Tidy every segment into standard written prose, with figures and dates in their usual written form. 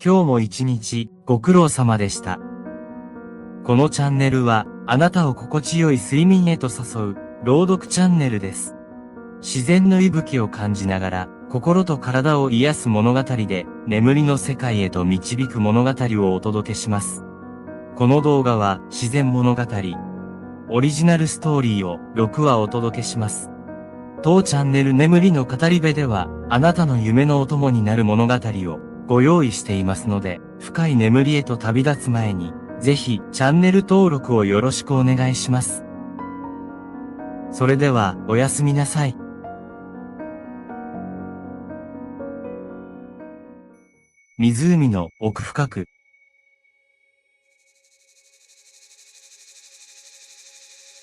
今日も一日ご苦労様でした。このチャンネルはあなたを心地よい睡眠へと誘う朗読チャンネルです。自然の息吹を感じながら心と体を癒す物語で眠りの世界へと導く物語をお届けします。この動画は自然物語オリジナルストーリーを6話お届けします。当チャンネル眠りの語り部ではあなたの夢のお供になる物語をご用意していますので、深い眠りへと旅立つ前に、ぜひチャンネル登録をよろしくお願いします。それでは、おやすみなさい。湖の奥深く。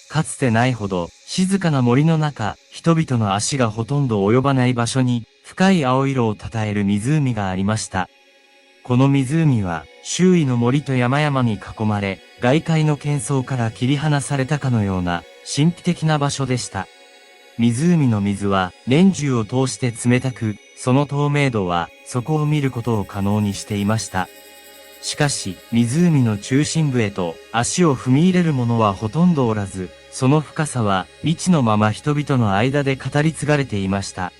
かつてないほど静かな森の中、人々の足がほとんど及ばない場所に、深い青色をたたえる湖がありました。この湖は、周囲の森と山々に囲まれ、外界の喧騒から切り離されたかのような、神秘的な場所でした。湖の水は、年中を通して冷たく、その透明度は、そこを見ることを可能にしていました。しかし、湖の中心部へと、足を踏み入れる者はほとんどおらず、その深さは、未知のまま人々の間で語り継がれていました。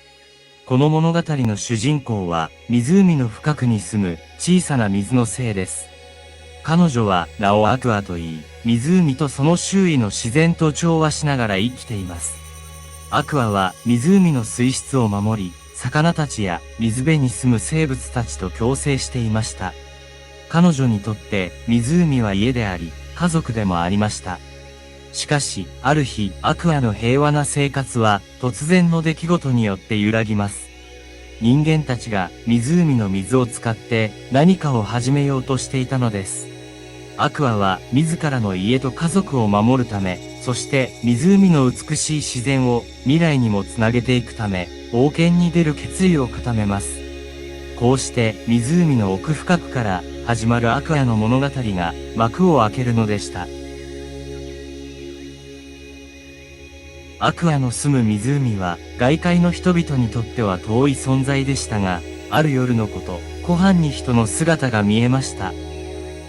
この物語の主人公は、湖の深くに住む小さな水の精です。彼女は名をアクアと言い、湖とその周囲の自然と調和しながら生きています。アクアは湖の水質を守り、魚たちや水辺に住む生物たちと共生していました。彼女にとって湖は家であり、家族でもありました。しかし、ある日、アクアの平和な生活は、突然の出来事によって揺らぎます。人間たちが、湖の水を使って、何かを始めようとしていたのです。アクアは、自らの家と家族を守るため、そして、湖の美しい自然を、未来にもつなげていくため、冒険に出る決意を固めます。こうして、湖の奥深くから、始まるアクアの物語が、幕を開けるのでした。アクアの住む湖は外界の人々にとっては遠い存在でしたが、ある夜のこと、湖畔に人の姿が見えました。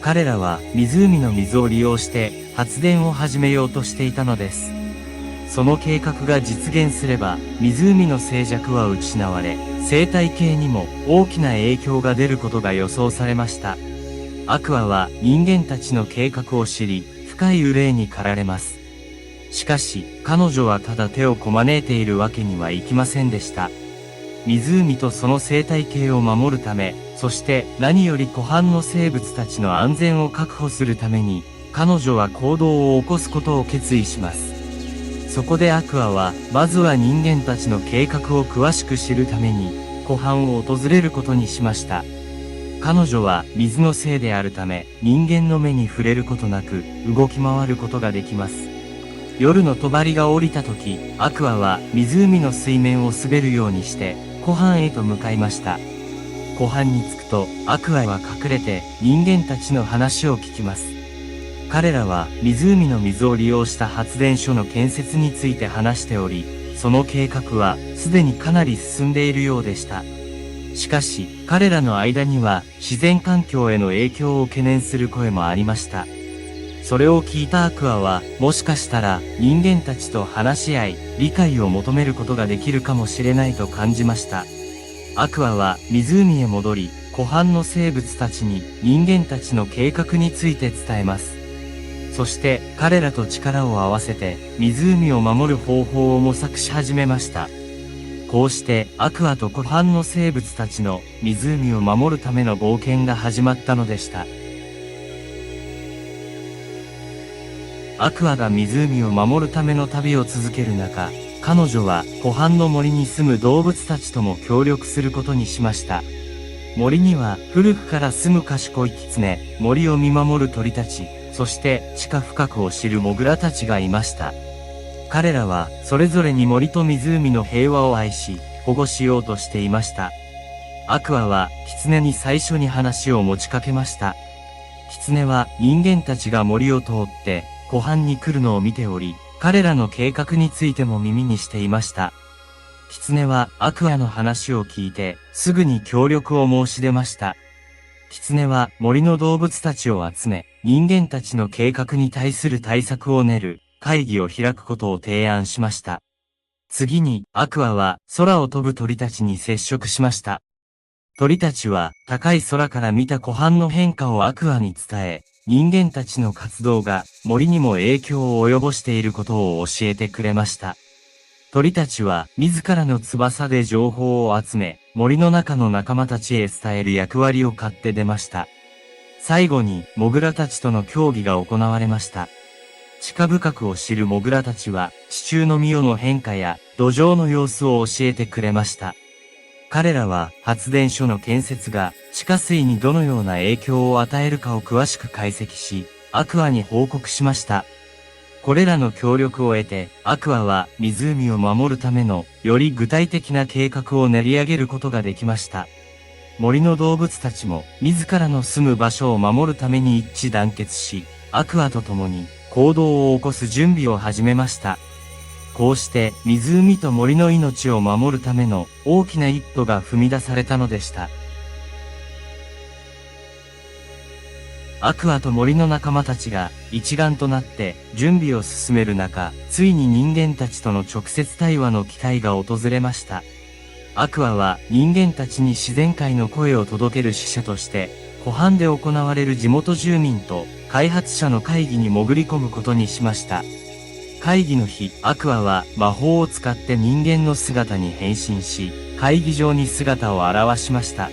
彼らは湖の水を利用して発電を始めようとしていたのです。その計画が実現すれば、湖の静寂は失われ、生態系にも大きな影響が出ることが予想されました。アクアは人間たちの計画を知り、深い憂いに駆られます。しかし、彼女はただ手をこまねいているわけにはいきませんでした。湖とその生態系を守るため、そして何より湖畔の生物たちの安全を確保するために、彼女は行動を起こすことを決意します。そこでアクアは、まずは人間たちの計画を詳しく知るために、湖畔を訪れることにしました。彼女は水の精であるため、人間の目に触れることなく、動き回ることができます。夜の帳が降りた時、アクアは湖の水面を滑るようにして湖畔へと向かいました。湖畔に着くとアクアは隠れて人間たちの話を聞きます。彼らは湖の水を利用した発電所の建設について話しており、その計画はすでにかなり進んでいるようでした。しかし彼らの間には自然環境への影響を懸念する声もありました。それを聞いたアクアは、もしかしたら人間たちと話し合い、理解を求めることができるかもしれないと感じました。アクアは湖へ戻り、湖畔の生物たちに人間たちの計画について伝えます。そして彼らと力を合わせて湖を守る方法を模索し始めました。こうしてアクアと湖畔の生物たちの湖を守るための冒険が始まったのでした。アクアが湖を守るための旅を続ける中、彼女は湖畔の森に住む動物たちとも協力することにしました。森には古くから住む賢い狐、森を見守る鳥たち、そして地下深くを知るモグラたちがいました。彼らはそれぞれに森と湖の平和を愛し、保護しようとしていました。アクアは狐に最初に話を持ちかけました。狐は人間たちが森を通って湖畔に来るのを見ており、彼らの計画についても耳にしていました。狐はアクアの話を聞いて、すぐに協力を申し出ました。狐は森の動物たちを集め、人間たちの計画に対する対策を練る会議を開くことを提案しました。次に、アクアは空を飛ぶ鳥たちに接触しました。鳥たちは高い空から見た湖畔の変化をアクアに伝え、人間たちの活動が森にも影響を及ぼしていることを教えてくれました。鳥たちは自らの翼で情報を集め、森の中の仲間たちへ伝える役割を買って出ました。最後に、モグラたちとの協議が行われました。地下深くを知るモグラたちは、地中のミオの変化や土壌の様子を教えてくれました。彼らは発電所の建設が地下水にどのような影響を与えるかを詳しく解析し、アクアに報告しました。これらの協力を得て、アクアは湖を守るためのより具体的な計画を練り上げることができました。森の動物たちも自らの住む場所を守るために一致団結し、アクアと共に行動を起こす準備を始めました。こうして湖と森の命を守るための大きな一歩が踏み出されたのでした。アクアと森の仲間たちが一丸となって準備を進める中、ついに人間たちとの直接対話の機会が訪れました。アクアは人間たちに自然界の声を届ける使者として、湖畔で行われる地元住民と開発者の会議に潜り込むことにしました。会議の日、アクアは魔法を使って人間の姿に変身し、会議場に姿を現しました。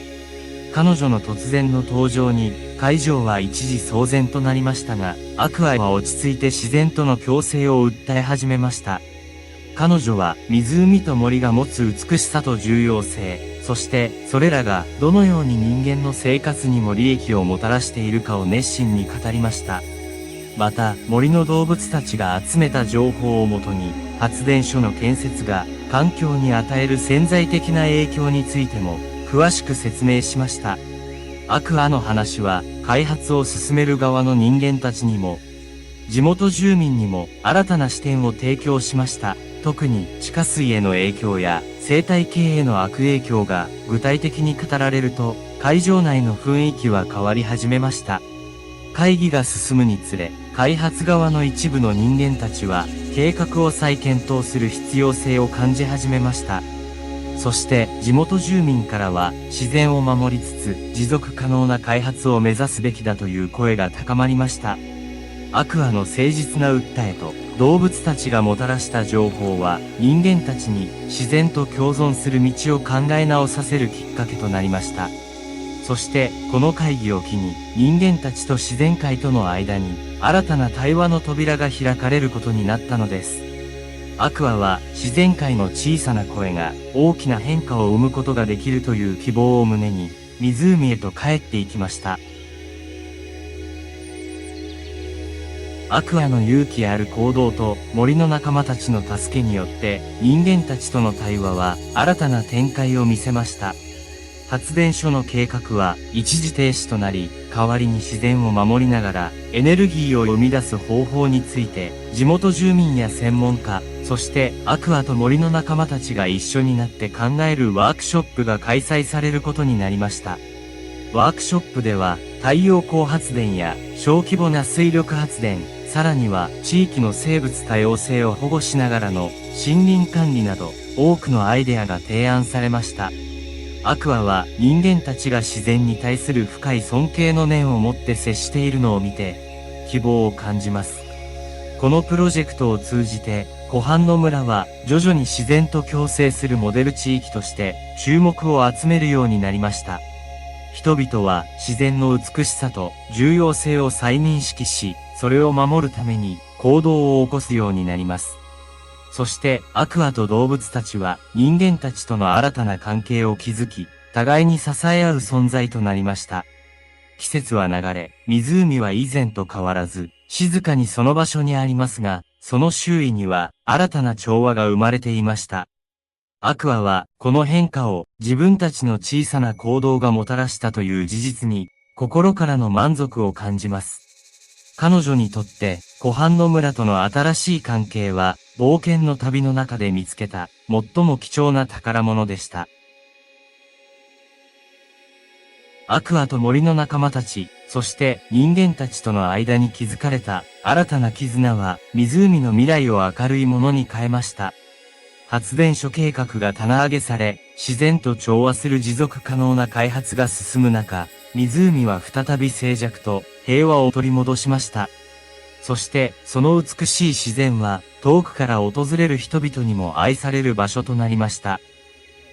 彼女の突然の登場に、会場は一時騒然となりましたが、アクアは落ち着いて自然との共生を訴え始めました。彼女は湖と森が持つ美しさと重要性、そしてそれらがどのように人間の生活にも利益をもたらしているかを熱心に語りました。また、森の動物たちが集めた情報をもとに、発電所の建設が環境に与える潜在的な影響についても詳しく説明しました。アクアの話は開発を進める側の人間たちにも、地元住民にも新たな視点を提供しました。特に地下水への影響や生態系への悪影響が具体的に語られると、会場内の雰囲気は変わり始めました。会議が進むにつれ、開発側の一部の人間たちは、計画を再検討する必要性を感じ始めました。そして、地元住民からは、自然を守りつつ、持続可能な開発を目指すべきだという声が高まりました。アクアの誠実な訴えと、動物たちがもたらした情報は、人間たちに自然と共存する道を考え直させるきっかけとなりました。そして、この会議を機に、人間たちと自然界との間に、新たな対話の扉が開かれることになったのです。アクアは、自然界の小さな声が、大きな変化を生むことができるという希望を胸に、湖へと帰っていきました。アクアの勇気ある行動と、森の仲間たちの助けによって、人間たちとの対話は、新たな展開を見せました。発電所の計画は一時停止となり、代わりに自然を守りながらエネルギーを生み出す方法について地元住民や専門家、そしてアクアと森の仲間たちが一緒になって考えるワークショップが開催されることになりました。ワークショップでは太陽光発電や小規模な水力発電、さらには地域の生物多様性を保護しながらの森林管理など多くのアイデアが提案されました。アクアは人間たちが自然に対する深い尊敬の念を持って接しているのを見て、希望を感じます。このプロジェクトを通じて、湖畔の村は徐々に自然と共生するモデル地域として注目を集めるようになりました。人々は自然の美しさと重要性を再認識し、それを守るために行動を起こすようになります。そしてアクアと動物たちは人間たちとの新たな関係を築き、互いに支え合う存在となりました。季節は流れ、湖は以前と変わらず、静かにその場所にありますが、その周囲には新たな調和が生まれていました。アクアはこの変化を自分たちの小さな行動がもたらしたという事実に心からの満足を感じます。彼女にとって湖畔の村との新しい関係は冒険の旅の中で見つけた最も貴重な宝物でした。アクアと森の仲間たち、そして人間たちとの間に築かれた新たな絆は湖の未来を明るいものに変えました。発電所計画が棚上げされ、自然と調和する持続可能な開発が進む中、湖は再び静寂と平和を取り戻しました。そして、その美しい自然は、遠くから訪れる人々にも愛される場所となりました。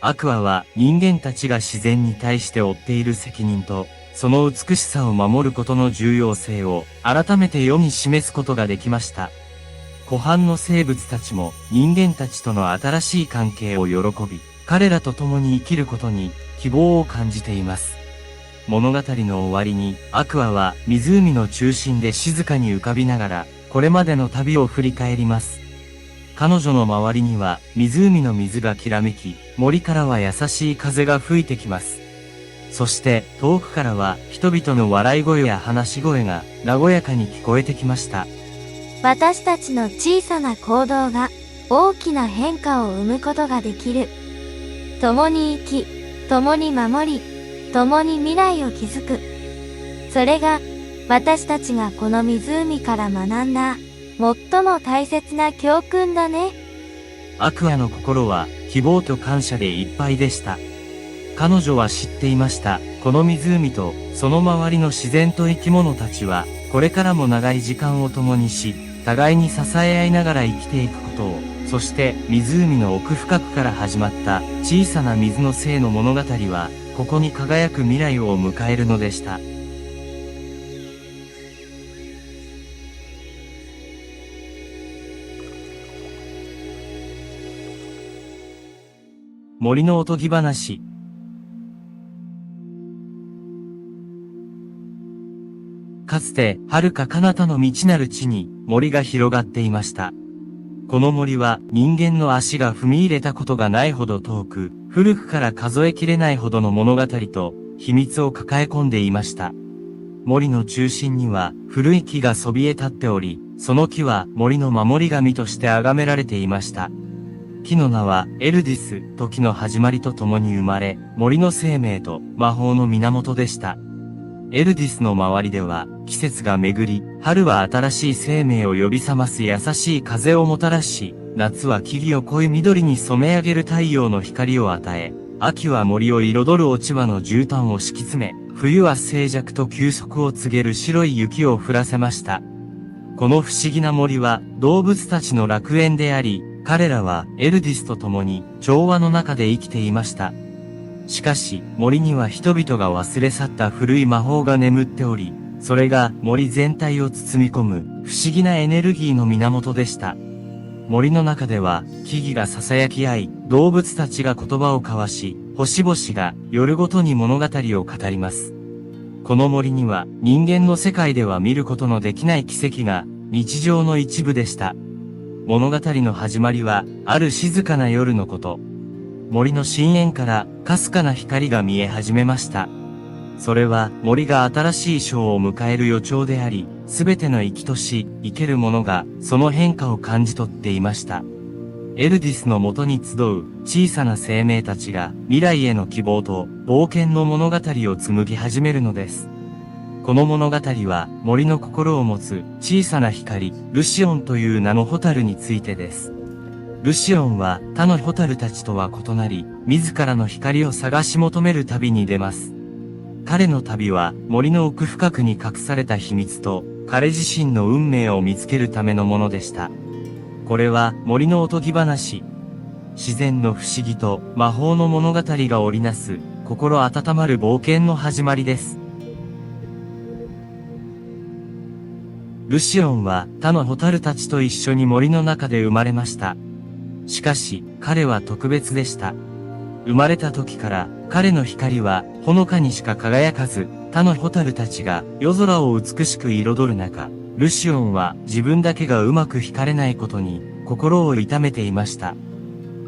アクアは人間たちが自然に対して負っている責任と、その美しさを守ることの重要性を改めて世に示すことができました。湖畔の生物たちも人間たちとの新しい関係を喜び、彼らと共に生きることに希望を感じています。物語の終わりに、アクアは湖の中心で静かに浮かびながら、これまでの旅を振り返ります。彼女の周りには湖の水がきらめき、森からは優しい風が吹いてきます。そして遠くからは人々の笑い声や話し声が和やかに聞こえてきました。私たちの小さな行動が大きな変化を生むことができる。共に生き、共に守り、共に未来を築く。それが私たちがこの湖から学んだ最も大切な教訓だね。アクアの心は希望と感謝でいっぱいでした。彼女は知っていました。この湖とその周りの自然と生き物たちはこれからも長い時間を共にし、互いに支え合いながら生きていくことを、そして湖の奥深くから始まった小さな水の生の物語は、ここに輝く未来を迎えるのでした。森のおとぎ話。かつて、遥か彼方の未知なる地に森が広がっていました。この森は人間の足が踏み入れたことがないほど遠く、古くから数えきれないほどの物語と秘密を抱え込んでいました。森の中心には古い木がそびえ立っており、その木は森の守り神として崇められていました。木の名はエルディス、時の始まりと共に生まれ、森の生命と魔法の源でした。エルディスの周りでは季節が巡り、春は新しい生命を呼び覚ます優しい風をもたらし、夏は木々を濃い緑に染め上げる太陽の光を与え、秋は森を彩る落ち葉の絨毯を敷き詰め、冬は静寂と休息を告げる白い雪を降らせました。この不思議な森は動物たちの楽園であり、彼らはエルディスと共に調和の中で生きていました。しかし、森には人々が忘れ去った古い魔法が眠っており、それが森全体を包み込む不思議なエネルギーの源でした。森の中では木々が囁き合い、動物たちが言葉を交わし、星々が夜ごとに物語を語ります。この森には人間の世界では見ることのできない奇跡が日常の一部でした。物語の始まりはある静かな夜のこと。森の深淵からかすかな光が見え始めました。それは森が新しい章を迎える予兆であり、すべての生きとし、生けるものがその変化を感じ取っていました。エルディスのもとに集う小さな生命たちが未来への希望と冒険の物語を紡ぎ始めるのです。この物語は森の心を持つ小さな光、ルシオンという名のホタルについてです。ルシオンは他のホタルたちとは異なり、自らの光を探し求める旅に出ます。彼の旅は森の奥深くに隠された秘密と彼自身の運命を見つけるためのものでした。これは森のおとぎ話。自然の不思議と魔法の物語が織りなす心温まる冒険の始まりです。ルシオンは他のホタルたちと一緒に森の中で生まれました。しかし、彼は特別でした。生まれた時から彼の光はほのかにしか輝かず、他のホタルたちが夜空を美しく彩る中、ルシオンは自分だけがうまく光れないことに心を痛めていました。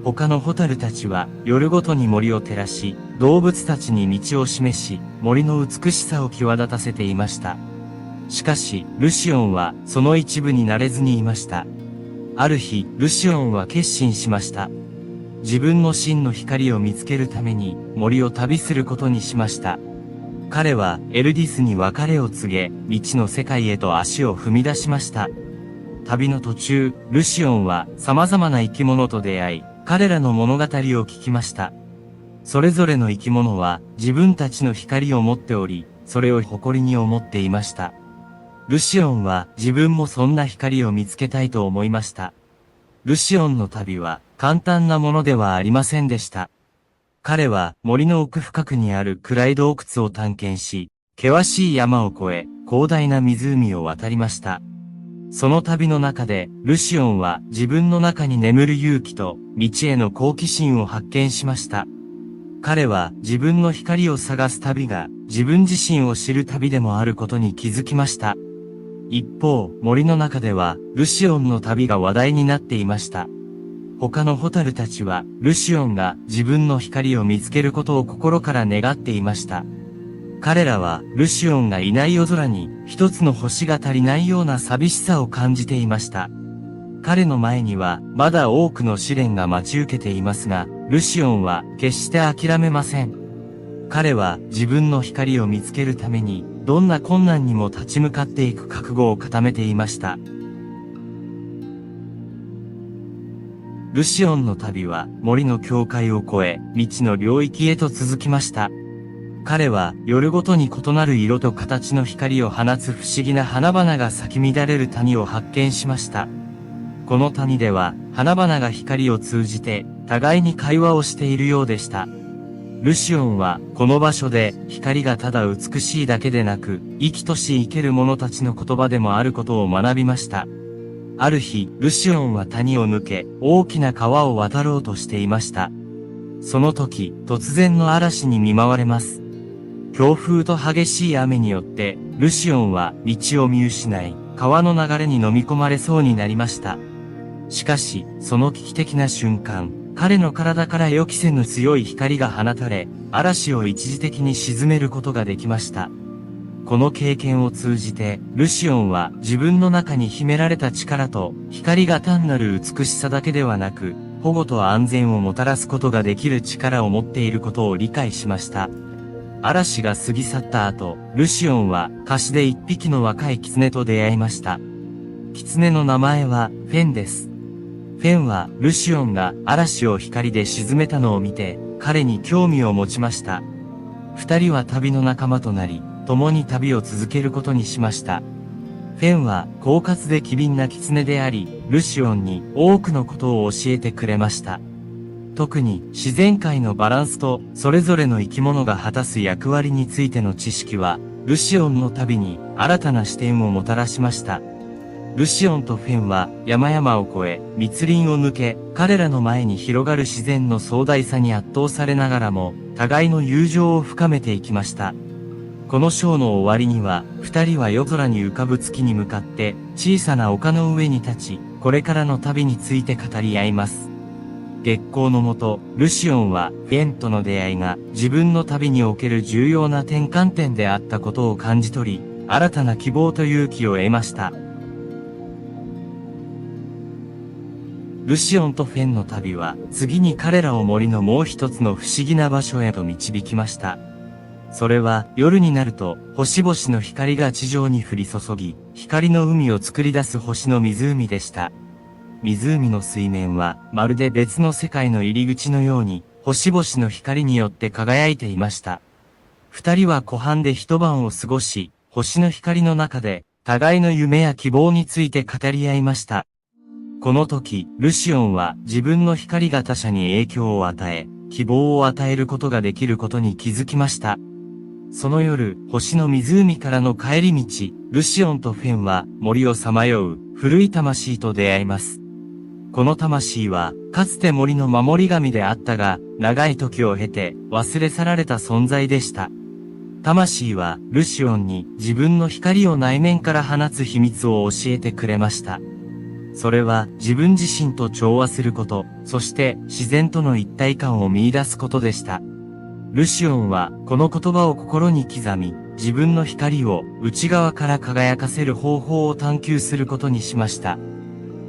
他のホタルたちは夜ごとに森を照らし、動物たちに道を示し、森の美しさを際立たせていました。しかし、ルシオンはその一部になれずにいました。ある日、ルシオンは決心しました。自分の真の光を見つけるために森を旅することにしました。彼はエルディスに別れを告げ、未知の世界へと足を踏み出しました。旅の途中、ルシオンは様々な生き物と出会い、彼らの物語を聞きました。それぞれの生き物は自分たちの光を持っており、それを誇りに思っていました。ルシオンは自分もそんな光を見つけたいと思いました。ルシオンの旅は簡単なものではありませんでした。彼は森の奥深くにある暗い洞窟を探検し、険しい山を越え、広大な湖を渡りました。その旅の中で、ルシオンは自分の中に眠る勇気と道への好奇心を発見しました。彼は自分の光を探す旅が自分自身を知る旅でもあることに気づきました。一方、森の中ではルシオンの旅が話題になっていました。他のホタルたちはルシオンが自分の光を見つけることを心から願っていました。彼らはルシオンがいない夜空に一つの星が足りないような寂しさを感じていました。彼の前にはまだ多くの試練が待ち受けていますが、ルシオンは決して諦めません。彼は自分の光を見つけるためにどんな困難にも立ち向かっていく覚悟を固めていました。ルシオンの旅は森の境界を越え、未知の領域へと続きました。彼は夜ごとに異なる色と形の光を放つ不思議な花々が咲き乱れる谷を発見しました。この谷では花々が光を通じて互いに会話をしているようでした。ルシオンはこの場所で光がただ美しいだけでなく生きとし生ける者たちの言葉でもあることを学びました。ある日、ルシオンは谷を抜け大きな川を渡ろうとしていました。その時、突然の嵐に見舞われます。強風と激しい雨によってルシオンは道を見失い、川の流れに飲み込まれそうになりました。しかし、その危機的な瞬間、彼の体から予期せぬ強い光が放たれ、嵐を一時的に鎮めることができました。この経験を通じて、ルシオンは自分の中に秘められた力と、光が単なる美しさだけではなく、保護と安全をもたらすことができる力を持っていることを理解しました。嵐が過ぎ去った後、ルシオンは河岸で一匹の若い狐と出会いました。狐の名前はフェンです。フェンはルシオンが嵐を光で沈めたのを見て彼に興味を持ちました。二人は旅の仲間となり、共に旅を続けることにしました。フェンは狡猾で機敏な狐であり、ルシオンに多くのことを教えてくれました。特に自然界のバランスとそれぞれの生き物が果たす役割についての知識は、ルシオンの旅に新たな視点をもたらしました。ルシオンとフェンは山々を越え、密林を抜け、彼らの前に広がる自然の壮大さに圧倒されながらも、互いの友情を深めていきました。この章の終わりには、二人は夜空に浮かぶ月に向かって、小さな丘の上に立ち、これからの旅について語り合います。月光の下、ルシオンはフェンとの出会いが自分の旅における重要な転換点であったことを感じ取り、新たな希望と勇気を得ました。ルシオンとフェンの旅は、次に彼らを森のもう一つの不思議な場所へと導きました。それは、夜になると、星々の光が地上に降り注ぎ、光の海を作り出す星の湖でした。湖の水面は、まるで別の世界の入り口のように、星々の光によって輝いていました。二人は湖畔で一晩を過ごし、星の光の中で、互いの夢や希望について語り合いました。この時、ルシオンは自分の光が他者に影響を与え、希望を与えることができることに気づきました。その夜、星の湖からの帰り道、ルシオンとフェンは森をさまよう古い魂と出会います。この魂は、かつて森の守り神であったが、長い時を経て忘れ去られた存在でした。魂は、ルシオンに自分の光を内面から放つ秘密を教えてくれました。それは自分自身と調和すること、そして自然との一体感を見出すことでした。ルシオンはこの言葉を心に刻み、自分の光を内側から輝かせる方法を探求することにしました。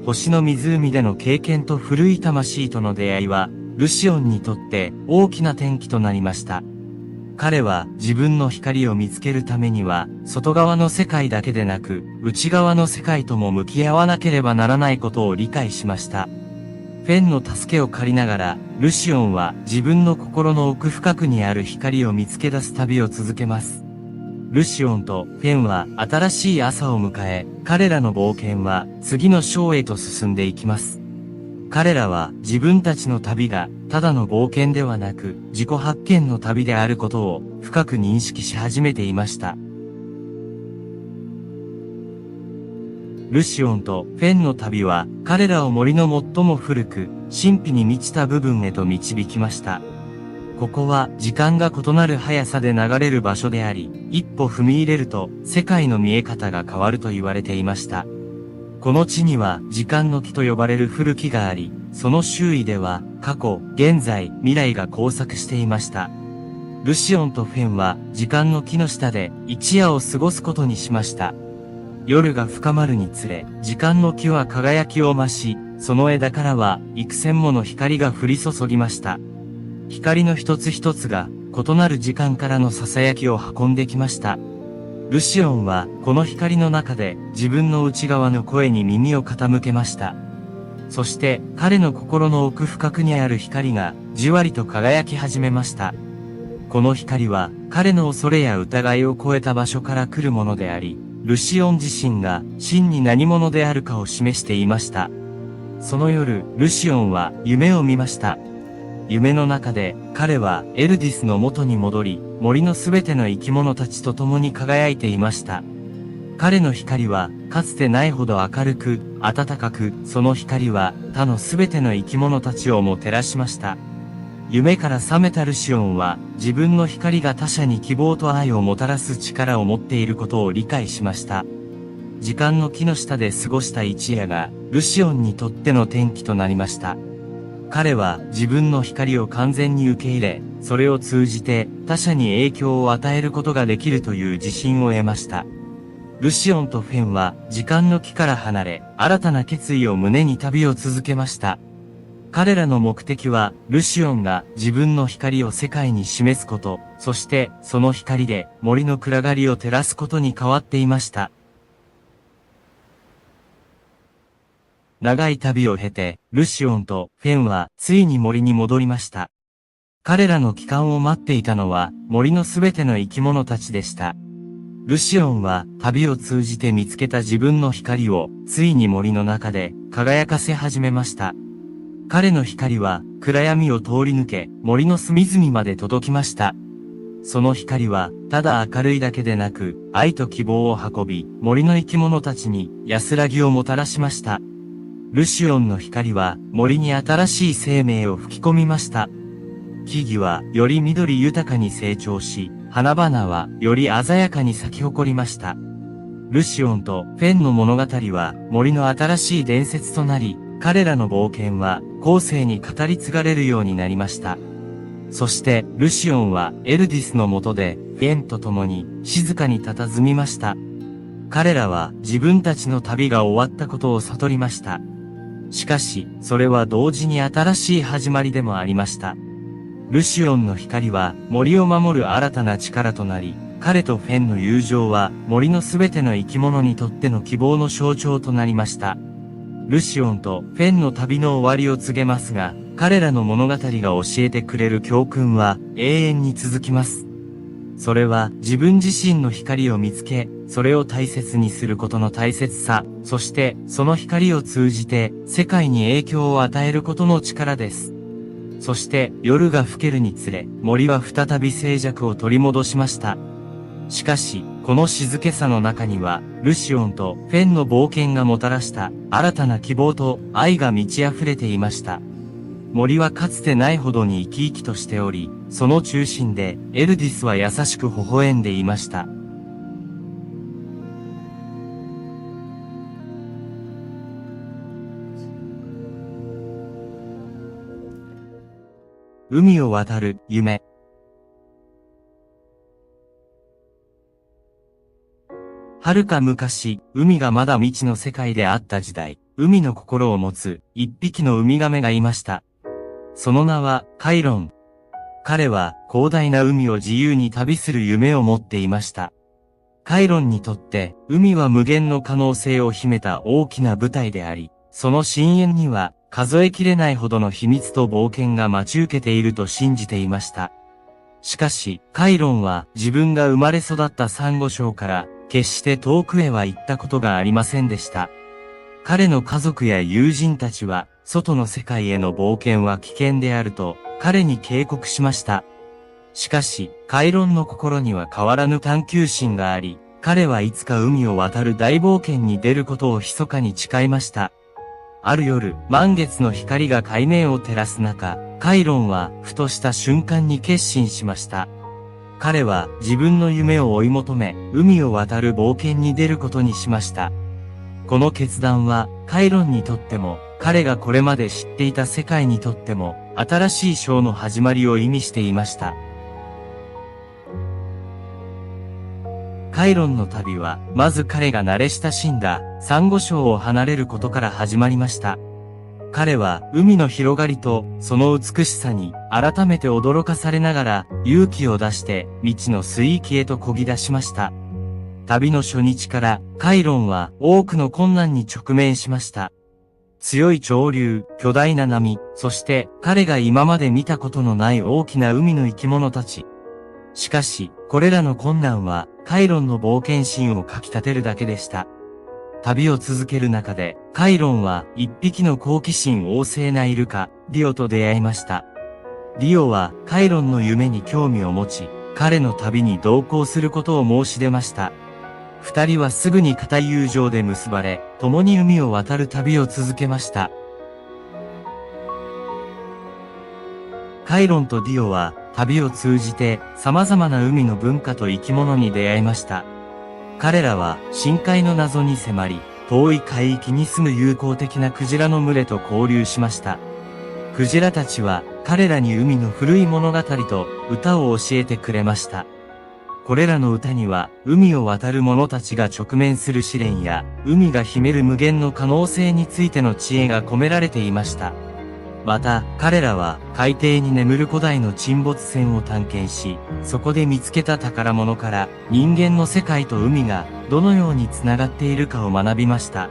星の湖での経験と古い魂との出会いは、ルシオンにとって大きな転機となりました。彼は自分の光を見つけるためには、外側の世界だけでなく、内側の世界とも向き合わなければならないことを理解しました。フェンの助けを借りながら、ルシオンは自分の心の奥深くにある光を見つけ出す旅を続けます。ルシオンとフェンは新しい朝を迎え、彼らの冒険は次の章へと進んでいきます。彼らは自分たちの旅がただの冒険ではなく自己発見の旅であることを深く認識し始めていました。ルシオンとフェンの旅は彼らを森の最も古く神秘に満ちた部分へと導きました。ここは時間が異なる速さで流れる場所であり、一歩踏み入れると世界の見え方が変わると言われていました。この地には時間の木と呼ばれる古木があり、その周囲では過去、現在、未来が交錯していました。ルシオンとフェンは時間の木の下で一夜を過ごすことにしました。夜が深まるにつれ、時間の木は輝きを増し、その枝からは幾千もの光が降り注ぎました。光の一つ一つが異なる時間からの囁きを運んできました。ルシオンはこの光の中で自分の内側の声に耳を傾けました。そして彼の心の奥深くにある光がじわりと輝き始めました。この光は彼の恐れや疑いを超えた場所から来るものであり、ルシオン自身が真に何者であるかを示していました。その夜、ルシオンは夢を見ました。夢の中で彼はエルディスの元に戻り、森のすべての生き物たちと共に輝いていました。彼の光はかつてないほど明るく、暖かく、その光は他のすべての生き物たちをも照らしました。夢から覚めたルシオンは自分の光が他者に希望と愛をもたらす力を持っていることを理解しました。時間の木の下で過ごした一夜がルシオンにとっての転機となりました。彼は自分の光を完全に受け入れ、それを通じて他者に影響を与えることができるという自信を得ました。ルシオンとフェンは時間の木から離れ、新たな決意を胸に旅を続けました。彼らの目的は、ルシオンが自分の光を世界に示すこと、そしてその光で森の暗がりを照らすことに変わっていました。長い旅を経て、ルシオンとフェンはついに森に戻りました。彼らの帰還を待っていたのは森のすべての生き物たちでした。ルシオンは旅を通じて見つけた自分の光をついに森の中で輝かせ始めました。彼の光は暗闇を通り抜け森の隅々まで届きました。その光はただ明るいだけでなく愛と希望を運び森の生き物たちに安らぎをもたらしました。ルシオンの光は森に新しい生命を吹き込みました。木々はより緑豊かに成長し、花々はより鮮やかに咲き誇りました。ルシオンとフェンの物語は森の新しい伝説となり、彼らの冒険は後世に語り継がれるようになりました。そしてルシオンはエルディスの下でフェンと共に静かに佇みました。彼らは自分たちの旅が終わったことを悟りました。しかし、それは同時に新しい始まりでもありました。ルシオンの光は森を守る新たな力となり、彼とフェンの友情は森のすべての生き物にとっての希望の象徴となりました。ルシオンとフェンの旅の終わりを告げますが、彼らの物語が教えてくれる教訓は永遠に続きます。それは自分自身の光を見つけ、それを大切にすることの大切さ、そしてその光を通じて世界に影響を与えることの力です。そして夜が更けるにつれ、森は再び静寂を取り戻しました。しかし、この静けさの中には、ルシオンとフェンの冒険がもたらした新たな希望と愛が満ち溢れていました。森はかつてないほどに生き生きとしており、その中心でエルディスは優しく微笑んでいました。海を渡る夢。遥か昔、海がまだ未知の世界であった時代、海の心を持つ一匹のウミガメがいました。その名はカイロン。彼は広大な海を自由に旅する夢を持っていました。カイロンにとって海は無限の可能性を秘めた大きな舞台であり、その深淵には数えきれないほどの秘密と冒険が待ち受けていると信じていました。しかし、カイロンは自分が生まれ育ったサンゴ礁から決して遠くへは行ったことがありませんでした。彼の家族や友人たちは、外の世界への冒険は危険であると、彼に警告しました。しかし、カイロンの心には変わらぬ探求心があり、彼はいつか海を渡る大冒険に出ることを密かに誓いました。ある夜、満月の光が海面を照らす中、カイロンはふとした瞬間に決心しました。彼は自分の夢を追い求め、海を渡る冒険に出ることにしました。この決断は、カイロンにとっても、彼がこれまで知っていた世界にとっても、新しい章の始まりを意味していました。カイロンの旅は、まず彼が慣れ親しんだ、サンゴ礁を離れることから始まりました。彼は、海の広がりと、その美しさに、改めて驚かされながら、勇気を出して、未知の水域へと漕ぎ出しました。旅の初日から、カイロンは、多くの困難に直面しました。強い潮流、巨大な波、そして、彼が今まで見たことのない大きな海の生き物たち。しかし、これらの困難は、カイロンの冒険心をかき立てるだけでした。旅を続ける中で、カイロンは一匹の好奇心旺盛なイルカ、ディオと出会いました。ディオはカイロンの夢に興味を持ち、彼の旅に同行することを申し出ました。二人はすぐに固い友情で結ばれ、共に海を渡る旅を続けました。カイロンとディオは、旅を通じて様々な海の文化と生き物に出会いました。彼らは深海の謎に迫り、遠い海域に住む友好的なクジラの群れと交流しました。クジラたちは彼らに海の古い物語と歌を教えてくれました。これらの歌には海を渡る者たちが直面する試練や海が秘める無限の可能性についての知恵が込められていました。また、彼らは海底に眠る古代の沈没船を探検し、そこで見つけた宝物から人間の世界と海がどのようにつながっているかを学びました。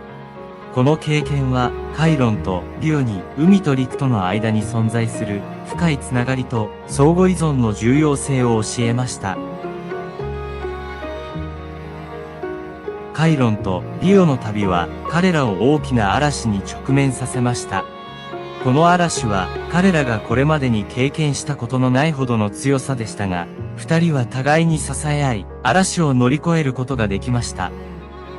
この経験はカイロンとディオに海と陸との間に存在する深いつながりと相互依存の重要性を教えました。カイロンとディオの旅は彼らを大きな嵐に直面させました。この嵐は彼らがこれまでに経験したことのないほどの強さでしたが、二人は互いに支え合い、嵐を乗り越えることができました。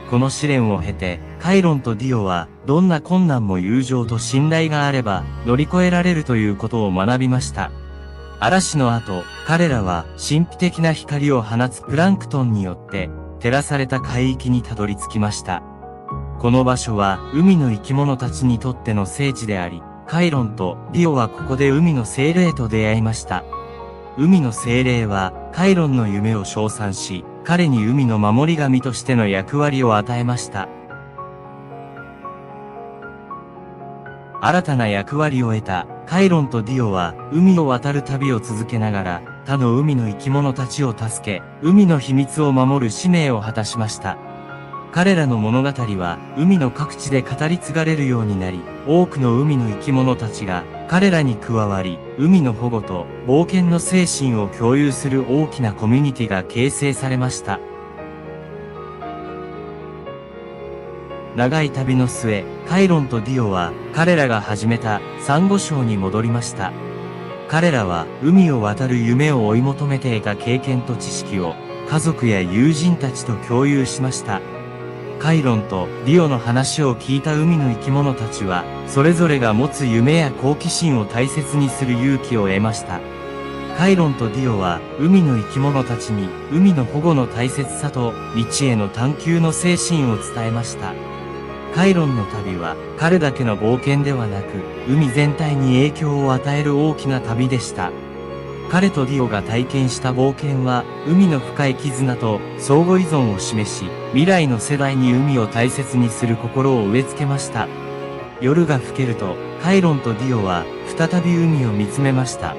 この試練を経て、カイロンとディオはどんな困難も友情と信頼があれば乗り越えられるということを学びました。嵐の後、彼らは神秘的な光を放つプランクトンによって照らされた海域にたどり着きました。この場所は海の生き物たちにとっての聖地であり、カイロンとディオはここで海の精霊と出会いました。海の精霊はカイロンの夢を称賛し、彼に海の守り神としての役割を与えました。新たな役割を得たカイロンとディオは海を渡る旅を続けながら他の海の生き物たちを助け、海の秘密を守る使命を果たしました。彼らの物語は海の各地で語り継がれるようになり、多くの海の生き物たちが彼らに加わり、海の保護と冒険の精神を共有する大きなコミュニティが形成されました。長い旅の末、カイロンとディオは彼らが始めたサンゴ礁に戻りました。彼らは海を渡る夢を追い求めていた経験と知識を家族や友人たちと共有しました。カイロンとディオの話を聞いた海の生き物たちは、それぞれが持つ夢や好奇心を大切にする勇気を得ました。カイロンとディオは、海の生き物たちに、海の保護の大切さと、未知への探求の精神を伝えました。カイロンの旅は、彼だけの冒険ではなく、海全体に影響を与える大きな旅でした。彼とディオが体験した冒険は、海の深い絆と相互依存を示し、未来の世代に海を大切にする心を植え付けました。夜が更けると、カイロンとディオは、再び海を見つめました。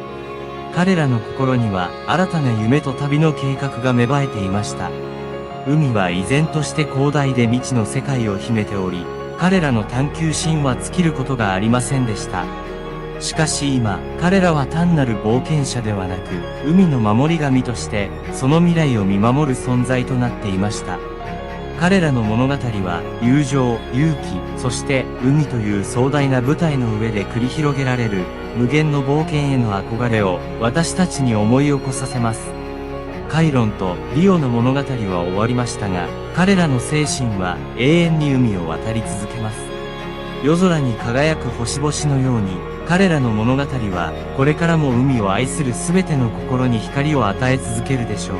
彼らの心には新たな夢と旅の計画が芽生えていました。海は依然として広大で未知の世界を秘めており、彼らの探求心は尽きることがありませんでした。しかし今、彼らは単なる冒険者ではなく、海の守り神として、その未来を見守る存在となっていました。彼らの物語は、友情、勇気、そして海という壮大な舞台の上で繰り広げられる、無限の冒険への憧れを、私たちに思い起こさせます。カイロンとリオの物語は終わりましたが、彼らの精神は永遠に海を渡り続けます。夜空に輝く星々のように、彼らの物語は、これからも海を愛するすべての心に光を与え続けるでしょう。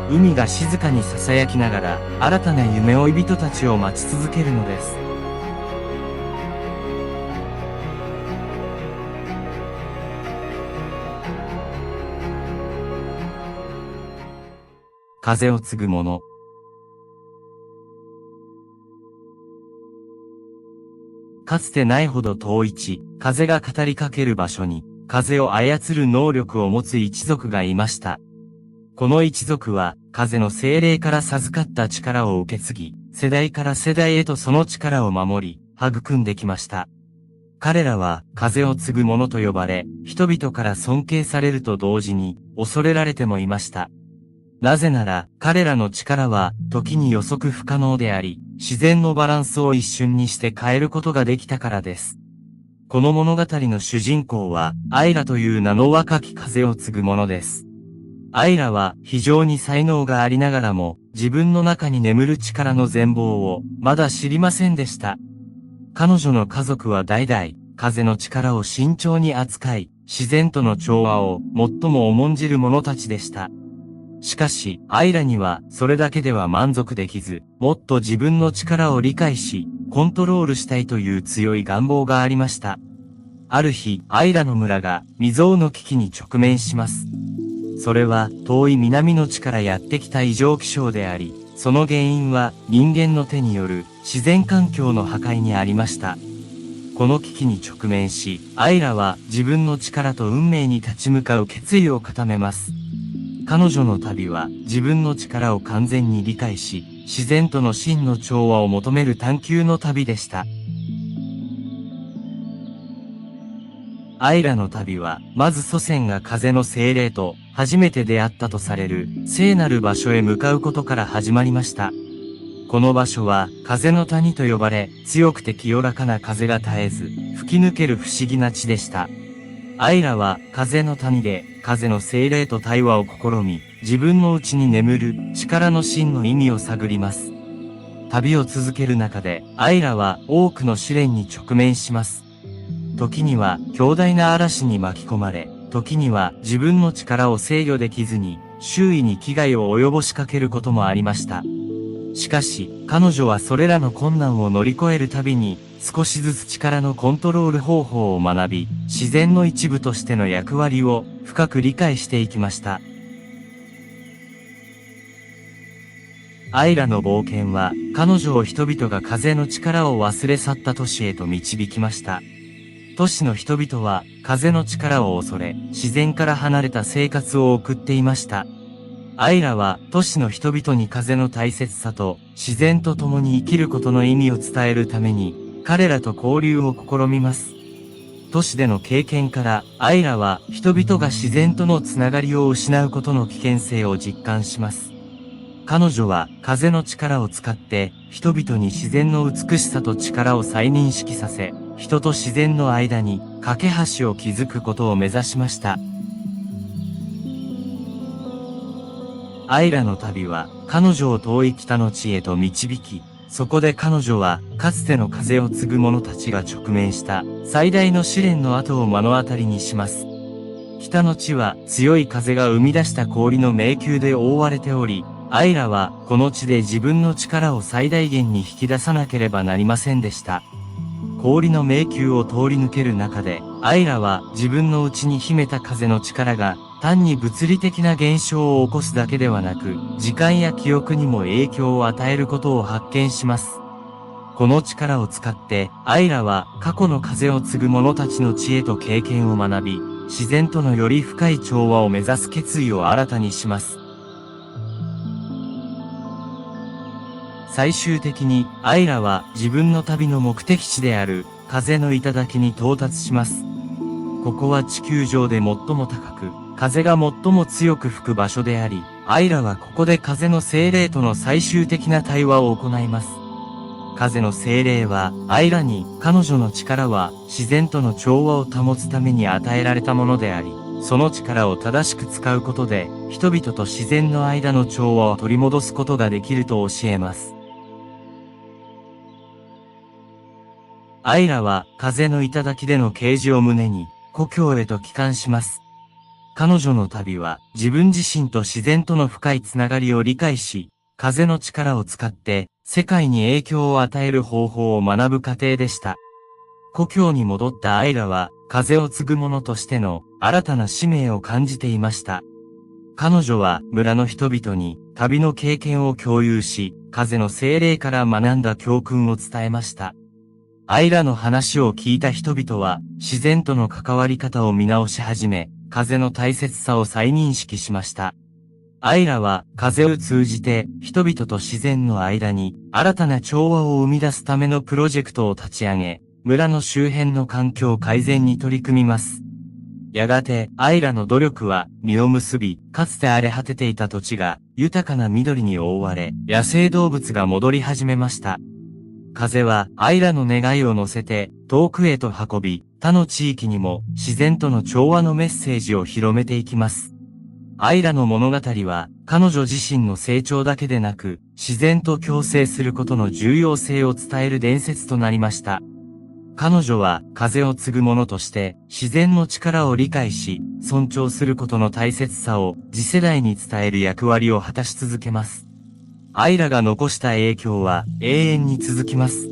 海が静かに囁きながら、新たな夢追い人たちを待ち続けるのです。風を継ぐもの。かつてないほど遠い地、風が語りかける場所に、風を操る能力を持つ一族がいました。この一族は、風の精霊から授かった力を受け継ぎ、世代から世代へとその力を守り、育んできました。彼らは、風を継ぐ者と呼ばれ、人々から尊敬されると同時に、恐れられてもいました。なぜなら、彼らの力は、時に予測不可能であり、自然のバランスを一瞬にして変えることができたからです。この物語の主人公は、アイラという名の若き風を継ぐ者です。アイラは、非常に才能がありながらも、自分の中に眠る力の全貌を、まだ知りませんでした。彼女の家族は代々、風の力を慎重に扱い、自然との調和を、最も重んじる者たちでした。しかし、アイラには、それだけでは満足できず、もっと自分の力を理解し、コントロールしたいという強い願望がありました。ある日、アイラの村が、未曾有の危機に直面します。それは、遠い南の地からやってきた異常気象であり、その原因は、人間の手による、自然環境の破壊にありました。この危機に直面し、アイラは、自分の力と運命に立ち向かう決意を固めます。彼女の旅は自分の力を完全に理解し、自然との真の調和を求める探求の旅でした。アイラの旅は、まず祖先が風の精霊と初めて出会ったとされる聖なる場所へ向かうことから始まりました。この場所は風の谷と呼ばれ、強くて清らかな風が絶えず、吹き抜ける不思議な地でした。アイラは風の谷で風の精霊と対話を試み、自分の内に眠る力の真の意味を探ります。旅を続ける中で、アイラは多くの試練に直面します。時には強大な嵐に巻き込まれ、時には自分の力を制御できずに、周囲に危害を及ぼしかけることもありました。しかし、彼女はそれらの困難を乗り越えるたびに、少しずつ力のコントロール方法を学び、自然の一部としての役割を深く理解していきました。アイラの冒険は、彼女を人々が風の力を忘れ去った都市へと導きました。都市の人々は、風の力を恐れ、自然から離れた生活を送っていました。アイラは、都市の人々に風の大切さと、自然と共に生きることの意味を伝えるために、彼らと交流を試みます。都市での経験から、アイラは人々が自然とのつながりを失うことの危険性を実感します。彼女は風の力を使って、人々に自然の美しさと力を再認識させ、人と自然の間に架け橋を築くことを目指しました。アイラの旅は、彼女を遠い北の地へと導き、そこで彼女は、かつての風を継ぐ者たちが直面した最大の試練の後を目の当たりにします。北の地は強い風が生み出した氷の迷宮で覆われており、アイラはこの地で自分の力を最大限に引き出さなければなりませんでした。氷の迷宮を通り抜ける中で、アイラは自分の内に秘めた風の力が単に物理的な現象を起こすだけではなく、時間や記憶にも影響を与えることを発見します。この力を使って、アイラは過去の風を継ぐ者たちの知恵と経験を学び、自然とのより深い調和を目指す決意を新たにします。最終的に、アイラは自分の旅の目的地である風の頂に到達します。ここは地球上で最も高く、風が最も強く吹く場所であり、アイラはここで風の精霊との最終的な対話を行います。風の精霊は、アイラに、彼女の力は自然との調和を保つために与えられたものであり、その力を正しく使うことで、人々と自然の間の調和を取り戻すことができると教えます。アイラは風の頂での啓示を胸に故郷へと帰還します。彼女の旅は自分自身と自然との深いつながりを理解し、風の力を使って世界に影響を与える方法を学ぶ過程でした。故郷に戻ったアイラは風を継ぐ者としての新たな使命を感じていました。彼女は村の人々に旅の経験を共有し、風の精霊から学んだ教訓を伝えました。アイラの話を聞いた人々は自然との関わり方を見直し始め、風の大切さを再認識しました。アイラは風を通じて人々と自然の間に新たな調和を生み出すためのプロジェクトを立ち上げ、村の周辺の環境改善に取り組みます。やがてアイラの努力は実を結び、かつて荒れ果てていた土地が豊かな緑に覆われ、野生動物が戻り始めました。風はアイラの願いを乗せて遠くへと運び、他の地域にも自然との調和のメッセージを広めていきます。アイラの物語は彼女自身の成長だけでなく、自然と共生することの重要性を伝える伝説となりました。彼女は風を継ぐ者として自然の力を理解し、尊重することの大切さを次世代に伝える役割を果たし続けます。アイラが残した影響は永遠に続きます。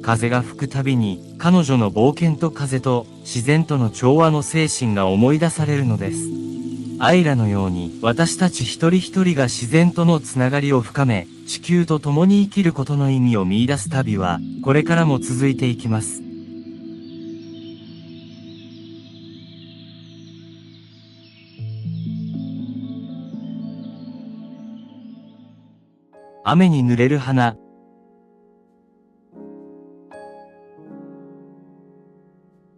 風が吹くたびに彼女の冒険と風と自然との調和の精神が思い出されるのです。アイラのように私たち一人一人が自然とのつながりを深め、地球と共に生きることの意味を見出す旅はこれからも続いていきます。雨に濡れる花。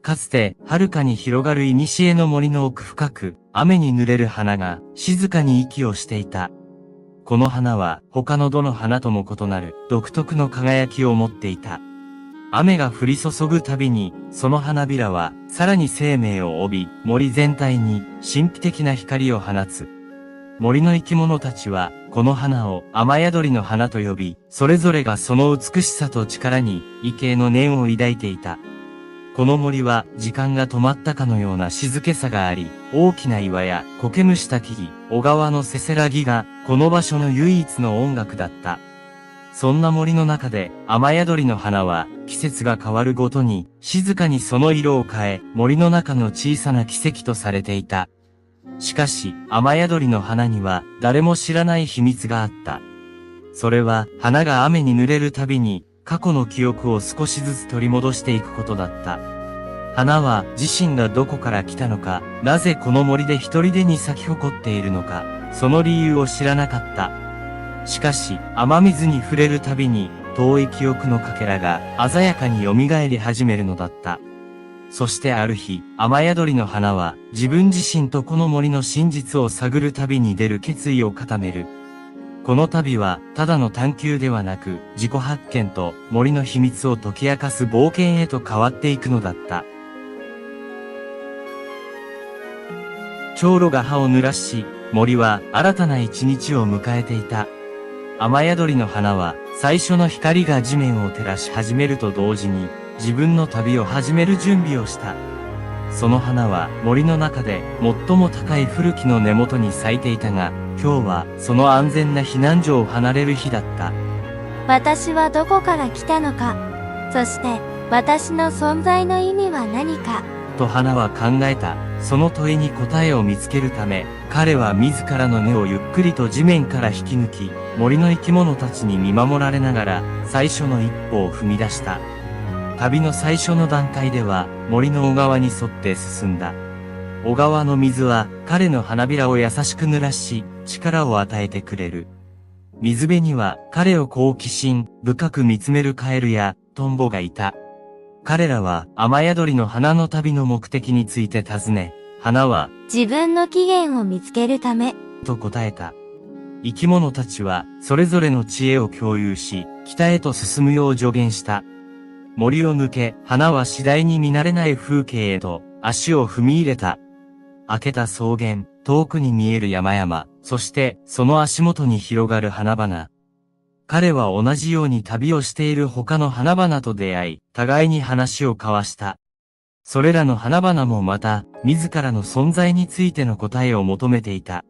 かつて、遥かに広がる古の森の奥深く、雨に濡れる花が静かに息をしていた。この花は他のどの花とも異なる独特の輝きを持っていた。雨が降り注ぐたびに、その花びらはさらに生命を帯び、森全体に神秘的な光を放つ。森の生き物たちは、この花を雨宿りの花と呼び、それぞれがその美しさと力に畏敬の念を抱いていた。この森は時間が止まったかのような静けさがあり、大きな岩や苔むした木々、小川のせせらぎが、この場所の唯一の音楽だった。そんな森の中で、雨宿りの花は、季節が変わるごとに、静かにその色を変え、森の中の小さな奇跡とされていた。しかし、雨宿りの花には、誰も知らない秘密があった。それは、花が雨に濡れるたびに、過去の記憶を少しずつ取り戻していくことだった。花は、自身がどこから来たのか、なぜこの森で一人でに咲き誇っているのか、その理由を知らなかった。しかし、雨水に触れるたびに、遠い記憶のかけらが、鮮やかに蘇り始めるのだった。そしてある日、雨宿りの花は、自分自身とこの森の真実を探る旅に出る決意を固める。この旅は、ただの探求ではなく、自己発見と森の秘密を解き明かす冒険へと変わっていくのだった。長路が葉を濡らし、森は新たな一日を迎えていた。雨宿りの花は、最初の光が地面を照らし始めると同時に、自分の旅を始める準備をした。その花は森の中で最も高い古木の根元に咲いていたが、今日はその安全な避難所を離れる日だった。私はどこから来たのか、そして私の存在の意味は何か。と花は考えた。その問いに答えを見つけるため、彼は自らの根をゆっくりと地面から引き抜き、森の生き物たちに見守られながら、最初の一歩を踏み出した。旅の最初の段階では、森の小川に沿って進んだ。小川の水は彼の花びらを優しく濡らし、力を与えてくれる。水辺には彼を好奇心深く見つめるカエルやトンボがいた。彼らは雨宿りの花の旅の目的について尋ね、花は自分の起源を見つけるため、と答えた。生き物たちはそれぞれの知恵を共有し、北へと進むよう助言した。森を抜け、花は次第に見慣れない風景へと足を踏み入れた。明けた草原、遠くに見える山々、そしてその足元に広がる花々。彼は同じように旅をしている他の花々と出会い、互いに話を交わした。それらの花々もまた、自らの存在についての答えを求めていた。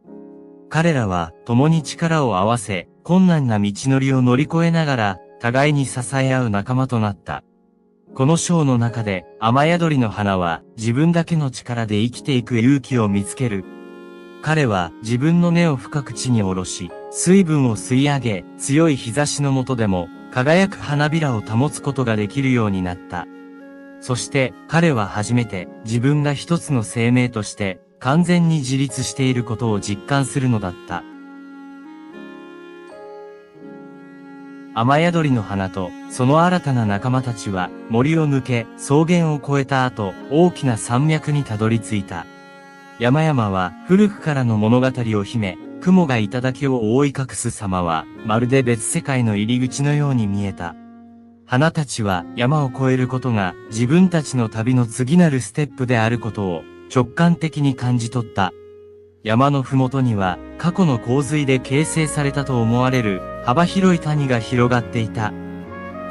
彼らは共に力を合わせ、困難な道のりを乗り越えながら、互いに支え合う仲間となった。この章の中で、雨宿りの花は自分だけの力で生きていく勇気を見つける。彼は自分の根を深く地に下ろし、水分を吸い上げ、強い日差しの下でも輝く花びらを保つことができるようになった。そして彼は初めて自分が一つの生命として完全に自立していることを実感するのだった。雨宿りの花とその新たな仲間たちは森を抜け草原を越えた後大きな山脈にたどり着いた。山々は古くからの物語を秘め、雲が頂を覆い隠す様はまるで別世界の入り口のように見えた。花たちは山を越えることが自分たちの旅の次なるステップであることを直感的に感じ取った。山のふもとには過去の洪水で形成されたと思われる幅広い谷が広がっていた。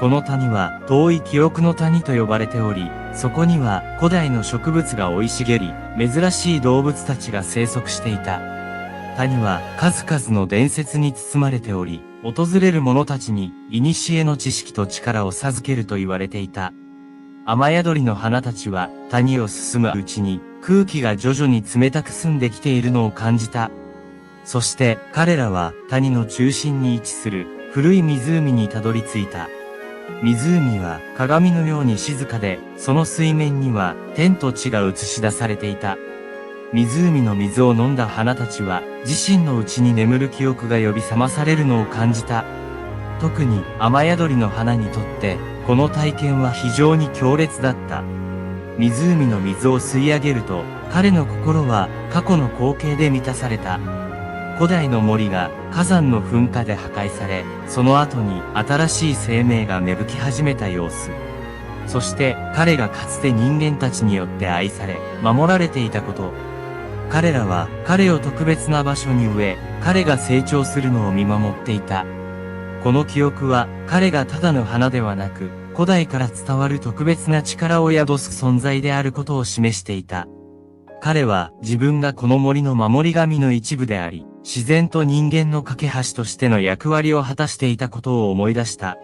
この谷は遠い記憶の谷と呼ばれており、そこには古代の植物が生い茂り、珍しい動物たちが生息していた。谷は数々の伝説に包まれており、訪れる者たちに古の知識と力を授けると言われていた。雨宿りの花たちは谷を進むうちに空気が徐々に冷たく澄んできているのを感じた。そして彼らは谷の中心に位置する古い湖にたどり着いた。湖は鏡のように静かで、その水面には天と地が映し出されていた。湖の水を飲んだ花たちは自身の内に眠る記憶が呼び覚まされるのを感じた。特に雨宿りの花にとってこの体験は非常に強烈だった。湖の水を吸い上げると彼の心は過去の光景で満たされた。古代の森が火山の噴火で破壊され、その後に新しい生命が芽吹き始めた様子。そして彼がかつて人間たちによって愛され、守られていたこと。彼らは彼を特別な場所に植え、彼が成長するのを見守っていた。この記憶は彼がただの花ではなく、古代から伝わる特別な力を宿す存在であることを示していた。彼は自分がこの森の守り神の一部であり、自然と人間の架け橋としての役割を果たしていたことを思い出した。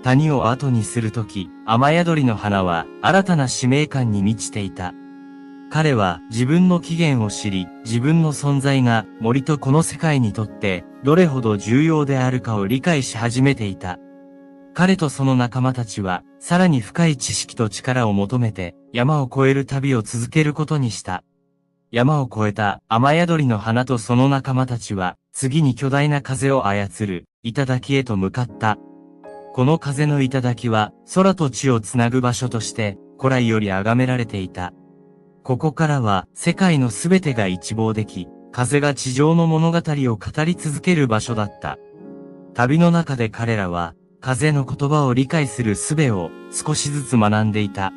谷を後にするとき、雨宿りの花は新たな使命感に満ちていた。彼は自分の起源を知り、自分の存在が森とこの世界にとってどれほど重要であるかを理解し始めていた。彼とその仲間たちはさらに深い知識と力を求めて山を越える旅を続けることにした。山を越えた雨宿りの花とその仲間たちは次に巨大な風を操る頂へと向かった。この風の頂は空と地をつなぐ場所として古来より崇められていた。ここからは世界のすべてが一望でき、風が地上の物語を語り続ける場所だった。旅の中で彼らは風の言葉を理解する術を少しずつ学んでいた。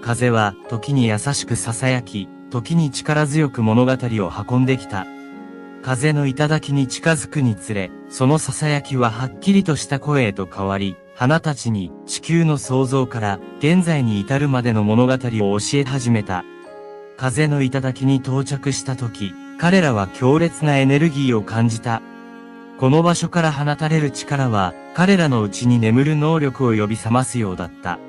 風は時に優しく囁き、時に力強く物語を運んできた。風の頂に近づくにつれ、その囁きははっきりとした声へと変わり、花たちに地球の創造から現在に至るまでの物語を教え始めた。風の頂に到着した時、彼らは強烈なエネルギーを感じた。この場所から放たれる力は、彼らの内に眠る能力を呼び覚ますようだった。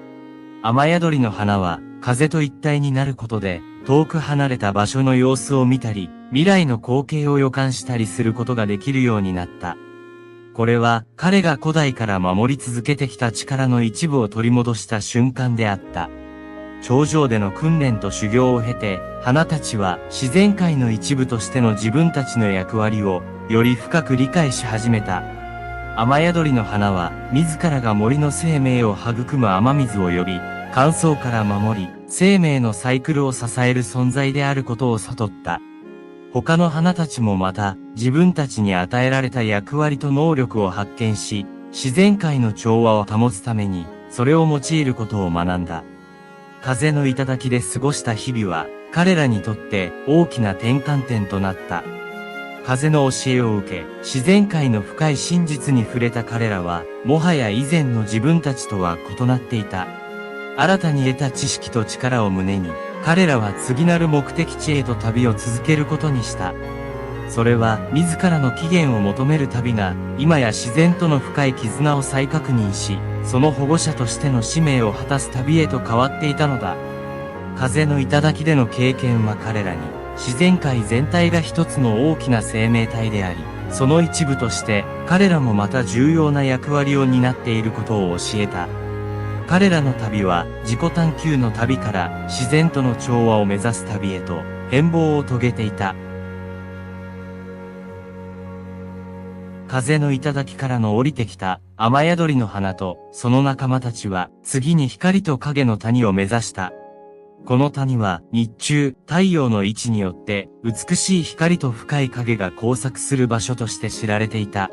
雨宿りの花は、風と一体になることで、遠く離れた場所の様子を見たり、未来の光景を予感したりすることができるようになった。これは、彼が古代から守り続けてきた力の一部を取り戻した瞬間であった。頂上での訓練と修行を経て、花たちは自然界の一部としての自分たちの役割をより深く理解し始めた。雨宿りの花は、自らが森の生命を育む雨水を呼び、乾燥から守り、生命のサイクルを支える存在であることを悟った。他の花たちもまた、自分たちに与えられた役割と能力を発見し、自然界の調和を保つために、それを用いることを学んだ。風の頂で過ごした日々は、彼らにとって大きな転換点となった。風の教えを受け、自然界の深い真実に触れた彼らは、もはや以前の自分たちとは異なっていた。新たに得た知識と力を胸に、彼らは次なる目的地へと旅を続けることにした。それは、自らの起源を求める旅が、今や自然との深い絆を再確認し、その保護者としての使命を果たす旅へと変わっていたのだ。風の頂での経験は彼らに、自然界全体が一つの大きな生命体であり、その一部として彼らもまた重要な役割を担っていることを教えた。彼らの旅は自己探求の旅から自然との調和を目指す旅へと変貌を遂げていた。風の頂からの降りてきた雨宿りの花とその仲間たちは次に光と影の谷を目指した。この谷は日中、太陽の位置によって美しい光と深い影が交錯する場所として知られていた。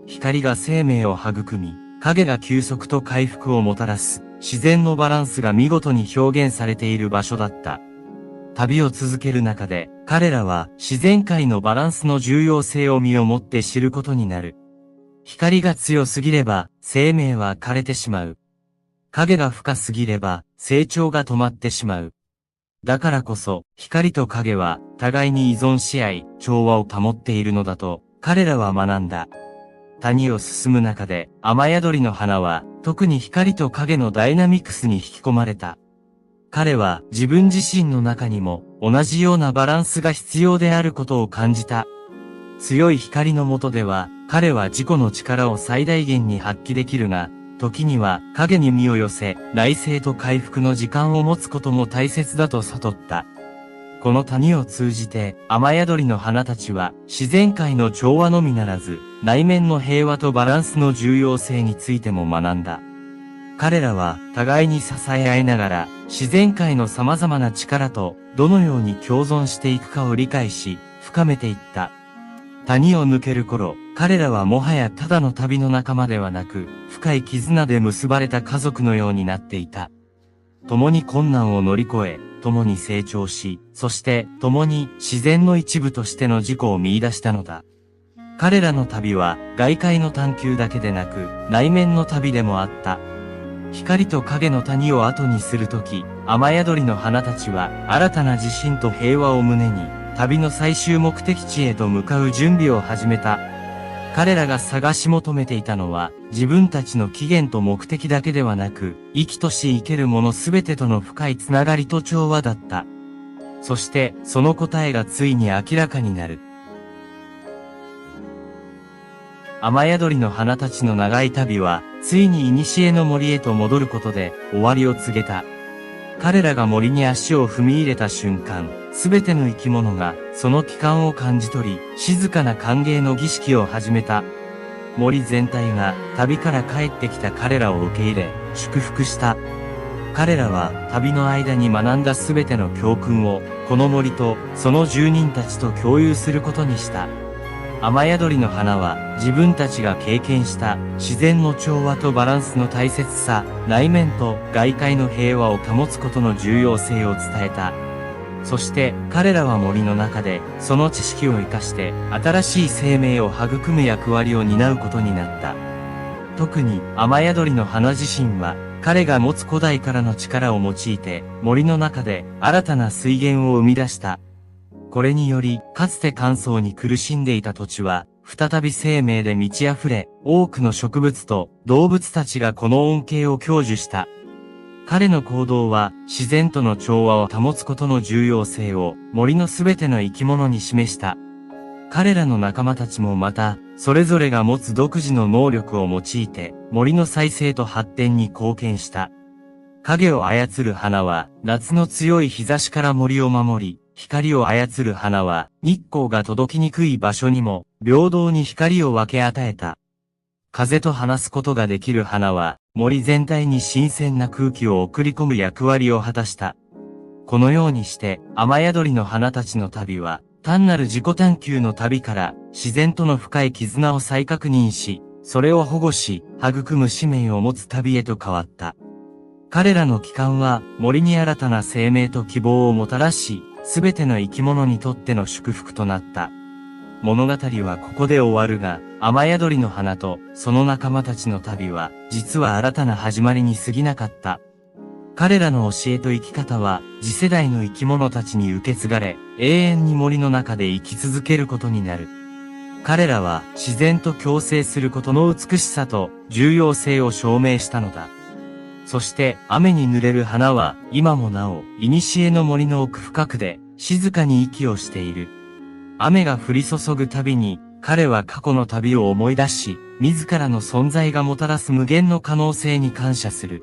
光が生命を育み、影が休息と回復をもたらす自然のバランスが見事に表現されている場所だった。旅を続ける中で彼らは自然界のバランスの重要性を身をもって知ることになる。光が強すぎれば生命は枯れてしまう。影が深すぎれば成長が止まってしまう。だからこそ光と影は互いに依存し合い調和を保っているのだと彼らは学んだ。谷を進む中で雨宿りの花は特に光と影のダイナミクスに引き込まれた。彼は自分自身の中にも同じようなバランスが必要であることを感じた。強い光の下では彼は自己の力を最大限に発揮できるが、時には影に身を寄せ、内省と回復の時間を持つことも大切だと悟った。この谷を通じて、雨宿りの花たちは、自然界の調和のみならず、内面の平和とバランスの重要性についても学んだ。彼らは、互いに支え合いながら、自然界の様々な力と、どのように共存していくかを理解し、深めていった。谷を抜ける頃、彼らはもはやただの旅の仲間ではなく、深い絆で結ばれた家族のようになっていた。共に困難を乗り越え、共に成長し、そして共に自然の一部としての自己を見出したのだ。彼らの旅は外界の探求だけでなく、内面の旅でもあった。光と影の谷を後にするとき、雨宿りの花たちは新たな自信と平和を胸に、旅の最終目的地へと向かう準備を始めた。彼らが探し求めていたのは、自分たちの起源と目的だけではなく、生きとし生けるものすべてとの深いつながりと調和だった。そして、その答えがついに明らかになる。雨宿りの花たちの長い旅は、ついに古の森へと戻ることで、終わりを告げた。彼らが森に足を踏み入れた瞬間、すべての生き物が、その帰還を感じ取り、静かな歓迎の儀式を始めた。森全体が、旅から帰ってきた彼らを受け入れ、祝福した。彼らは、旅の間に学んだすべての教訓を、この森と、その住人たちと共有することにした。雨宿りの花は、自分たちが経験した自然の調和とバランスの大切さ、内面と外界の平和を保つことの重要性を伝えた。そして彼らは森の中でその知識を生かして新しい生命を育む役割を担うことになった。特に雨宿りの花自身は彼が持つ古代からの力を用いて森の中で新たな水源を生み出した。これにより、かつて乾燥に苦しんでいた土地は、再び生命で満ち溢れ、多くの植物と動物たちがこの恩恵を享受した。彼の行動は、自然との調和を保つことの重要性を森のすべての生き物に示した。彼らの仲間たちもまた、それぞれが持つ独自の能力を用いて、森の再生と発展に貢献した。影を操る花は、夏の強い日差しから森を守り、光を操る花は、日光が届きにくい場所にも、平等に光を分け与えた。風と話すことができる花は、森全体に新鮮な空気を送り込む役割を果たした。このようにして、雨宿りの花たちの旅は、単なる自己探求の旅から、自然との深い絆を再確認し、それを保護し、育む使命を持つ旅へと変わった。彼らの帰還は、森に新たな生命と希望をもたらし、すべての生き物にとっての祝福となった。物語はここで終わるが、雨宿りの花と、その仲間たちの旅は、実は新たな始まりに過ぎなかった。彼らの教えと生き方は、次世代の生き物たちに受け継がれ、永遠に森の中で生き続けることになる。彼らは、自然と共生することの美しさと、重要性を証明したのだ。そして、雨に濡れる花は、今もなお、古の森の奥深くで、静かに息をしている。雨が降り注ぐたびに、彼は過去の旅を思い出し、自らの存在がもたらす無限の可能性に感謝する。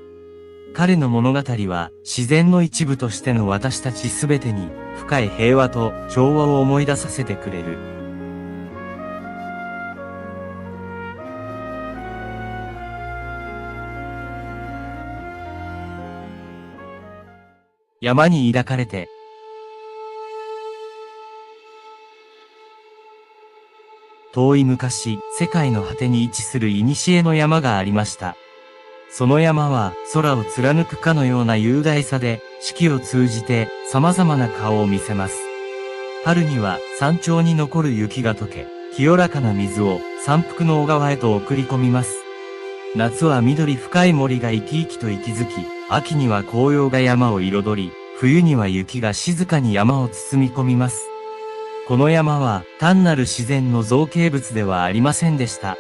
彼の物語は、自然の一部としての私たちすべてに、深い平和と調和を思い出させてくれる。山に抱かれて。遠い昔、世界の果てに位置する古の山がありました。その山は、空を貫くかのような雄大さで、四季を通じて、様々な顔を見せます。春には、山頂に残る雪が溶け、清らかな水を、山腹の小川へと送り込みます。夏は緑深い森が生き生きと息づき、秋には紅葉が山を彩り、冬には雪が静かに山を包み込みます。この山は単なる自然の造形物ではありませんでした。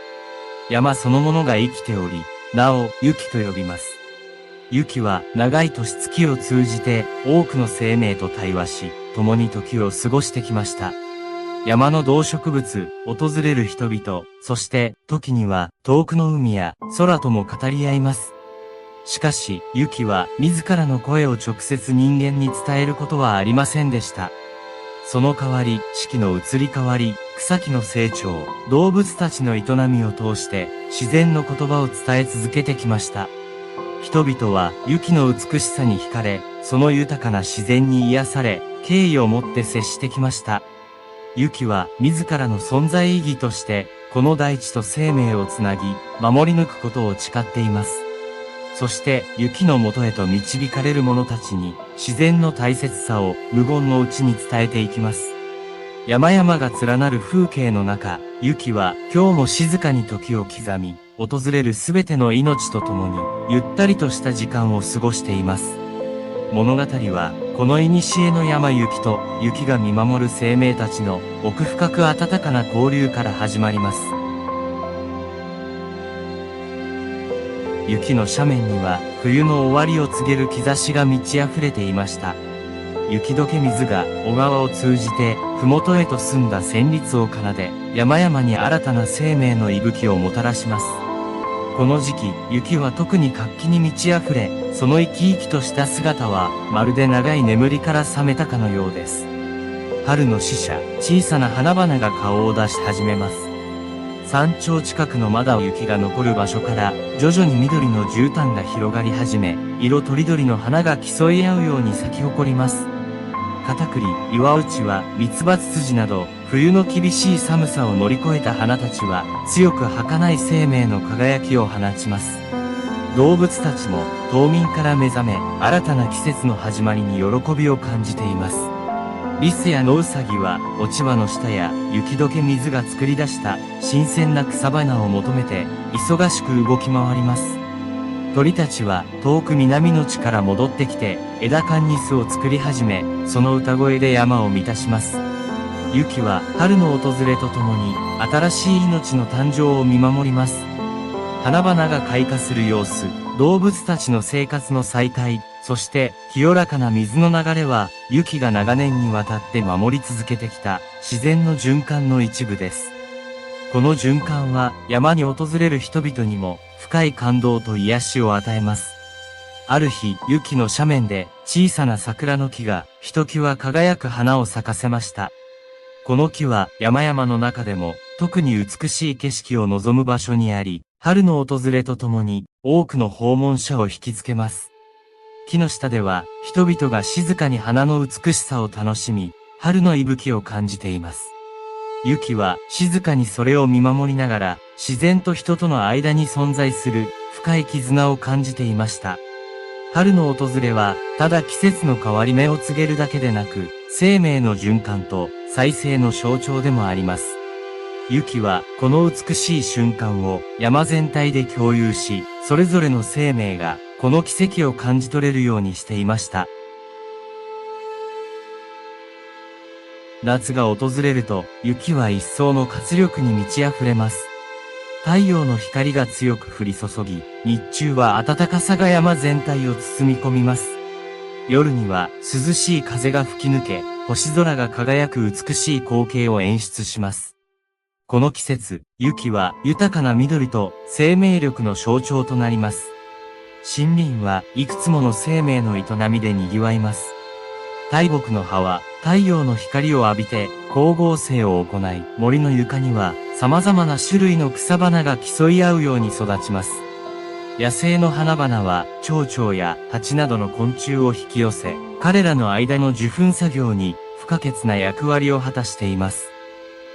山そのものが生きており、なお雪と呼びます。雪は長い年月を通じて多くの生命と対話し、共に時を過ごしてきました。山の動植物、訪れる人々、そして時には遠くの海や空とも語り合います。しかし、雪は自らの声を直接人間に伝えることはありませんでした。その代わり、四季の移り変わり、草木の成長、動物たちの営みを通して、自然の言葉を伝え続けてきました。人々は雪の美しさに惹かれ、その豊かな自然に癒され、敬意を持って接してきました。雪は自らの存在意義として、この大地と生命をつなぎ、守り抜くことを誓っています。そして雪のもとへと導かれる者たちに自然の大切さを無言のうちに伝えていきます。山々が連なる風景の中、雪は今日も静かに時を刻み、訪れるすべての命と共にゆったりとした時間を過ごしています。物語はこの古の山雪と雪が見守る生命たちの奥深く温かな交流から始まります。雪の斜面には冬の終わりを告げる兆しが満ち溢れていました。雪解け水が小川を通じて麓へと澄んだ旋律を奏で、山々に新たな生命の息吹をもたらします。この時期、雪は特に活気に満ち溢れ、その生き生きとした姿はまるで長い眠りから覚めたかのようです。春の使者、小さな花々が顔を出し始めます。山頂近くのまだ雪が残る場所から徐々に緑の絨毯が広がり始め、色とりどりの花が競い合うように咲き誇ります。カタクリ、岩内はミツバツツジなど冬の厳しい寒さを乗り越えた花たちは強く儚い生命の輝きを放ちます。動物たちも冬眠から目覚め、新たな季節の始まりに喜びを感じています。リスやノウサギは落ち葉の下や雪解け水が作り出した新鮮な草花を求めて忙しく動き回ります。鳥たちは遠く南の地から戻ってきて枝間に巣を作り始め、その歌声で山を満たします。雪は春の訪れとともに新しい命の誕生を見守ります。花々が開花する様子、動物たちの生活の再開、そして清らかな水の流れは雪が長年にわたって守り続けてきた自然の循環の一部です。この循環は山に訪れる人々にも深い感動と癒しを与えます。ある日、雪の斜面で小さな桜の木がひときわ輝く花を咲かせました。この木は山々の中でも特に美しい景色を望む場所にあり、春の訪れとともに多くの訪問者を引きつけます。木の下では人々が静かに花の美しさを楽しみ、春の息吹を感じています。雪は静かにそれを見守りながら自然と人との間に存在する深い絆を感じていました。春の訪れはただ季節の変わり目を告げるだけでなく、生命の循環と再生の象徴でもあります。雪はこの美しい瞬間を山全体で共有し、それぞれの生命がこの奇跡を感じ取れるようにしていました。夏が訪れると、雪は一層の活力に満ち溢れます。太陽の光が強く降り注ぎ、日中は暖かさが山全体を包み込みます。夜には涼しい風が吹き抜け、星空が輝く美しい光景を演出します。この季節、雪は豊かな緑と生命力の象徴となります。森林はいくつもの生命の営みで賑わいます。大木の葉は太陽の光を浴びて光合成を行い、森の床には様々な種類の草花が競い合うように育ちます。野生の花々は蝶々や蜂などの昆虫を引き寄せ、彼らの間の受粉作業に不可欠な役割を果たしています。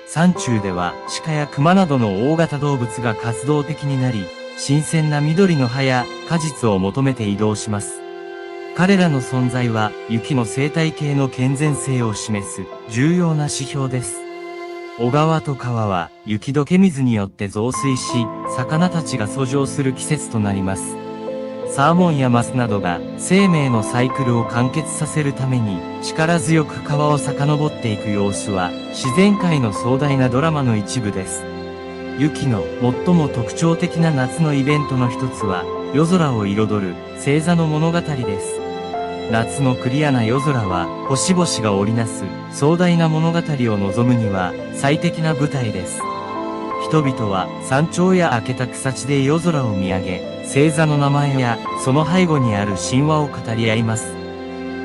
山中では鹿や熊などの大型動物が活動的になり、新鮮な緑の葉や果実を求めて移動します。彼らの存在は雪の生態系の健全性を示す重要な指標です。小川と川は雪解け水によって増水し、魚たちが遡上する季節となります。サーモンやマスなどが生命のサイクルを完結させるために力強く川を遡っていく様子は自然界の壮大なドラマの一部です。雪の最も特徴的な夏のイベントの一つは夜空を彩る星座の物語です。夏のクリアな夜空は星々が織りなす壮大な物語を望むには最適な舞台です。人々は山頂や開けた草地で夜空を見上げ、星座の名前やその背後にある神話を語り合います。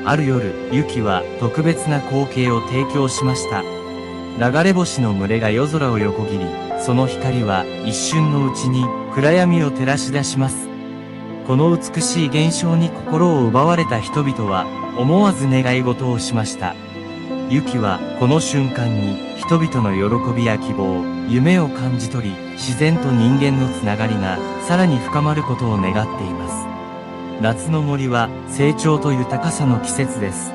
ある夜、雪は特別な光景を提供しました。流れ星の群れが夜空を横切り、その光は一瞬のうちに暗闇を照らし出します。この美しい現象に心を奪われた人々は思わず願い事をしました。雪はこの瞬間に人々の喜びや希望、夢を感じ取り、自然と人間のつながりがさらに深まることを願っています。夏の森は成長と豊かさの季節です。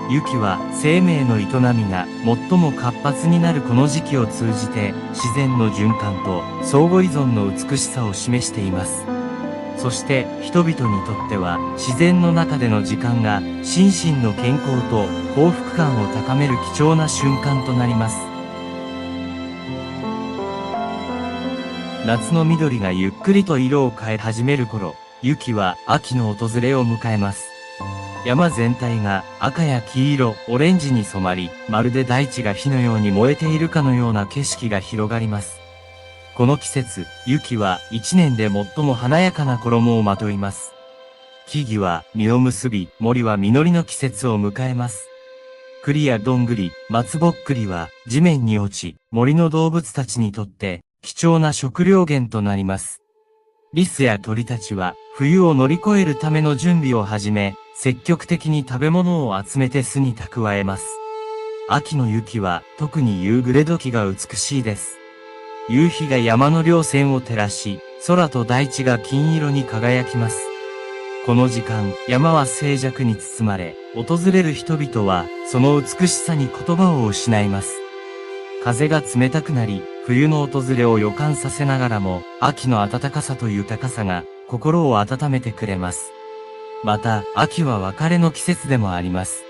雪は生命の営みが最も活発になるこの時期を通じて自然の循環と相互依存の美しさを示しています。そして人々にとっては自然の中での時間が心身の健康と幸福感を高める貴重な瞬間となります。夏の緑がゆっくりと色を変え始める頃、雪は秋の訪れを迎えます。山全体が赤や黄色、オレンジに染まり、まるで大地が火のように燃えているかのような景色が広がります。この季節、雪は一年で最も華やかな衣をまといます。木々は実を結び、森は実りの季節を迎えます。栗やどんぐり、松ぼっくりは地面に落ち、森の動物たちにとって貴重な食料源となります。リスや鳥たちは冬を乗り越えるための準備を始め、積極的に食べ物を集めて巣に蓄えます。秋の雪は特に夕暮れ時が美しいです。夕日が山の稜線を照らし、空と大地が金色に輝きます。この時間、山は静寂に包まれ、訪れる人々はその美しさに言葉を失います。風が冷たくなり、冬の訪れを予感させながらも、秋の暖かさと豊かさが心を温めてくれます。また、秋は別れの季節でもあります。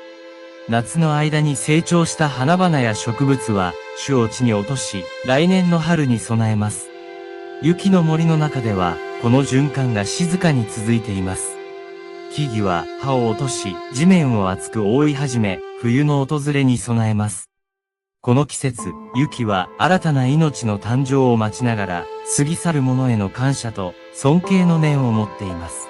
夏の間に成長した花々や植物は種を地に落とし、来年の春に備えます。雪の森の中では、この循環が静かに続いています。木々は葉を落とし、地面を厚く覆い始め、冬の訪れに備えます。この季節、雪は新たな命の誕生を待ちながら、過ぎ去る者への感謝と尊敬の念を持っています。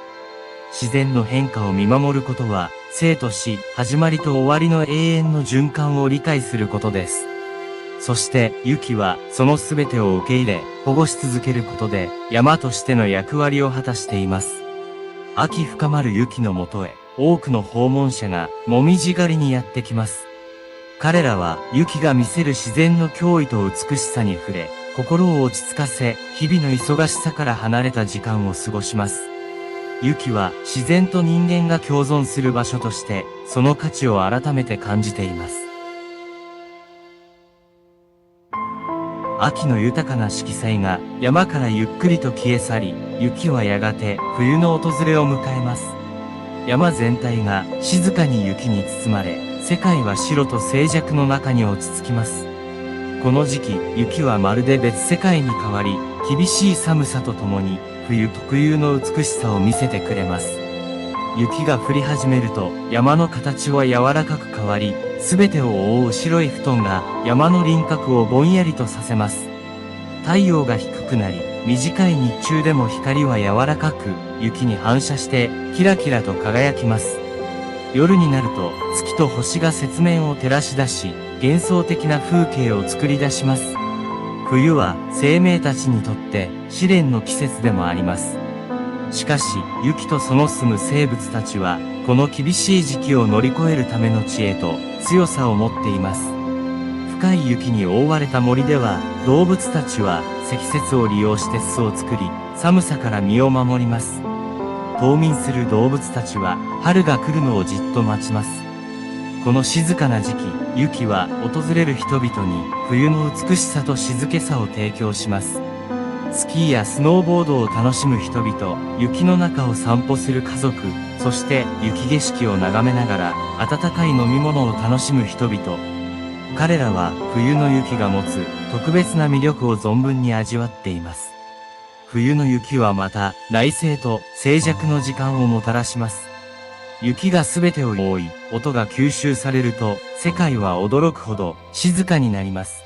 自然の変化を見守ることは、生と死、始まりと終わりの永遠の循環を理解することです。そして、雪は、そのすべてを受け入れ、保護し続けることで、山としての役割を果たしています。秋深まる雪のもとへ、多くの訪問者が、もみじ狩りにやってきます。彼らは、雪が見せる自然の驚異と美しさに触れ、心を落ち着かせ、日々の忙しさから離れた時間を過ごします。雪は、自然と人間が共存する場所として、その価値を改めて感じています。秋の豊かな色彩が山からゆっくりと消え去り、雪はやがて冬の訪れを迎えます。山全体が静かに雪に包まれ、世界は白と静寂の中に落ち着きます。この時期、雪はまるで別世界に変わり、厳しい寒さとともに冬特有の美しさを見せてくれます。雪が降り始めると山の形は柔らかく変わり、すべてを覆う白い布団が山の輪郭をぼんやりとさせます。太陽が低くなり、短い日中でも光は柔らかく、雪に反射してキラキラと輝きます。夜になると月と星が雪面を照らし出し、幻想的な風景を作り出します。冬は生命たちにとって試練の季節でもあります。しかし、雪とその住む生物たちは、この厳しい時期を乗り越えるための知恵と強さを持っています。深い雪に覆われた森では、動物たちは積雪を利用して巣を作り、寒さから身を守ります。冬眠する動物たちは、春が来るのをじっと待ちます。この静かな時期、雪は訪れる人々に冬の美しさと静けさを提供します。スキーやスノーボードを楽しむ人々、雪の中を散歩する家族、そして雪景色を眺めながら温かい飲み物を楽しむ人々。彼らは冬の雪が持つ特別な魅力を存分に味わっています。冬の雪はまた内省と静寂の時間をもたらします。雪がすべてを覆い、音が吸収されると世界は驚くほど静かになります。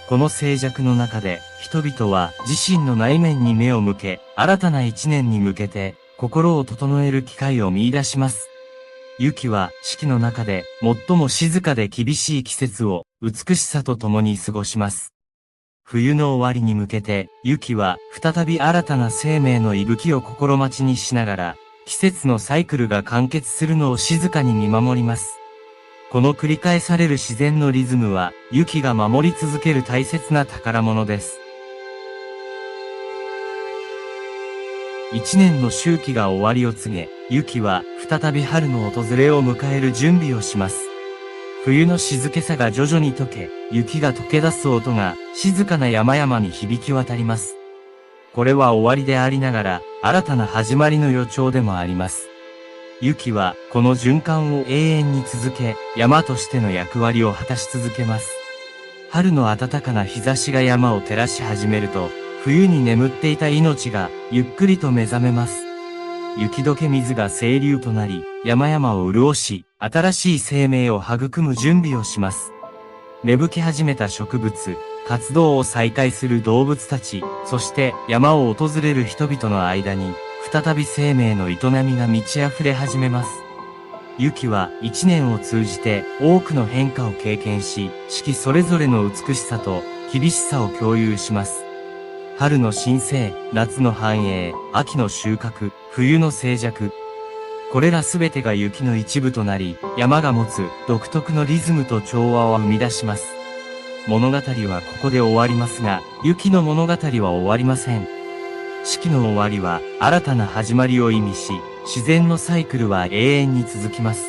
この静寂の中で人々は自身の内面に目を向け、新たな一年に向けて心を整える機会を見出します。雪は四季の中で最も静かで厳しい季節を美しさと共に過ごします。冬の終わりに向けて雪は再び新たな生命の息吹を心待ちにしながら季節のサイクルが完結するのを静かに見守ります。この繰り返される自然のリズムは、雪が守り続ける大切な宝物です。一年の周期が終わりを告げ、雪は再び春の訪れを迎える準備をします。冬の静けさが徐々に溶け、雪が溶け出す音が静かな山々に響き渡ります。これは終わりでありながら、新たな始まりの予兆でもあります。雪はこの循環を永遠に続け、山としての役割を果たし続けます。春の暖かな日差しが山を照らし始めると、冬に眠っていた命がゆっくりと目覚めます。雪解け水が清流となり、山々を潤し、新しい生命を育む準備をします。芽吹き始めた植物、活動を再開する動物たち、そして山を訪れる人々の間に、再び生命の営みが満ち溢れ始めます。雪は一年を通じて多くの変化を経験し、四季それぞれの美しさと厳しさを共有します。春の新生、夏の繁栄、秋の収穫、冬の静寂。これらすべてが雪の一部となり、山が持つ独特のリズムと調和を生み出します。物語はここで終わりますが、雪の物語は終わりません。四季の終わりは新たな始まりを意味し、自然のサイクルは永遠に続きます。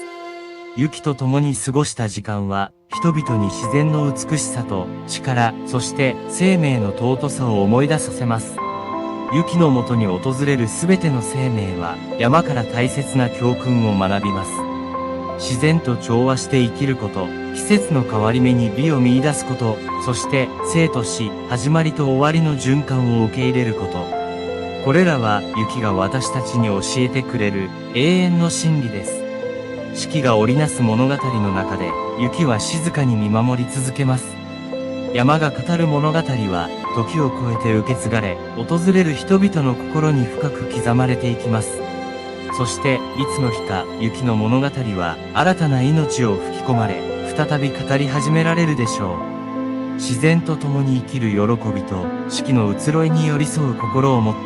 雪と共に過ごした時間は、人々に自然の美しさと力、そして生命の尊さを思い出させます。雪のもとに訪れるすべての生命は、山から大切な教訓を学びます。自然と調和して生きること、季節の変わり目に美を見出すこと、そして生と死、始まりと終わりの循環を受け入れること。これらは雪が私たちに教えてくれる永遠の真理です。四季が織りなす物語の中で雪は静かに見守り続けます。山が語る物語は時を超えて受け継がれ、訪れる人々の心に深く刻まれていきます。そしていつの日か雪の物語は新たな命を吹き込まれ、再び語り始められるでしょう。自然と共に生きる喜びと四季の移ろいに寄り添う心を持って、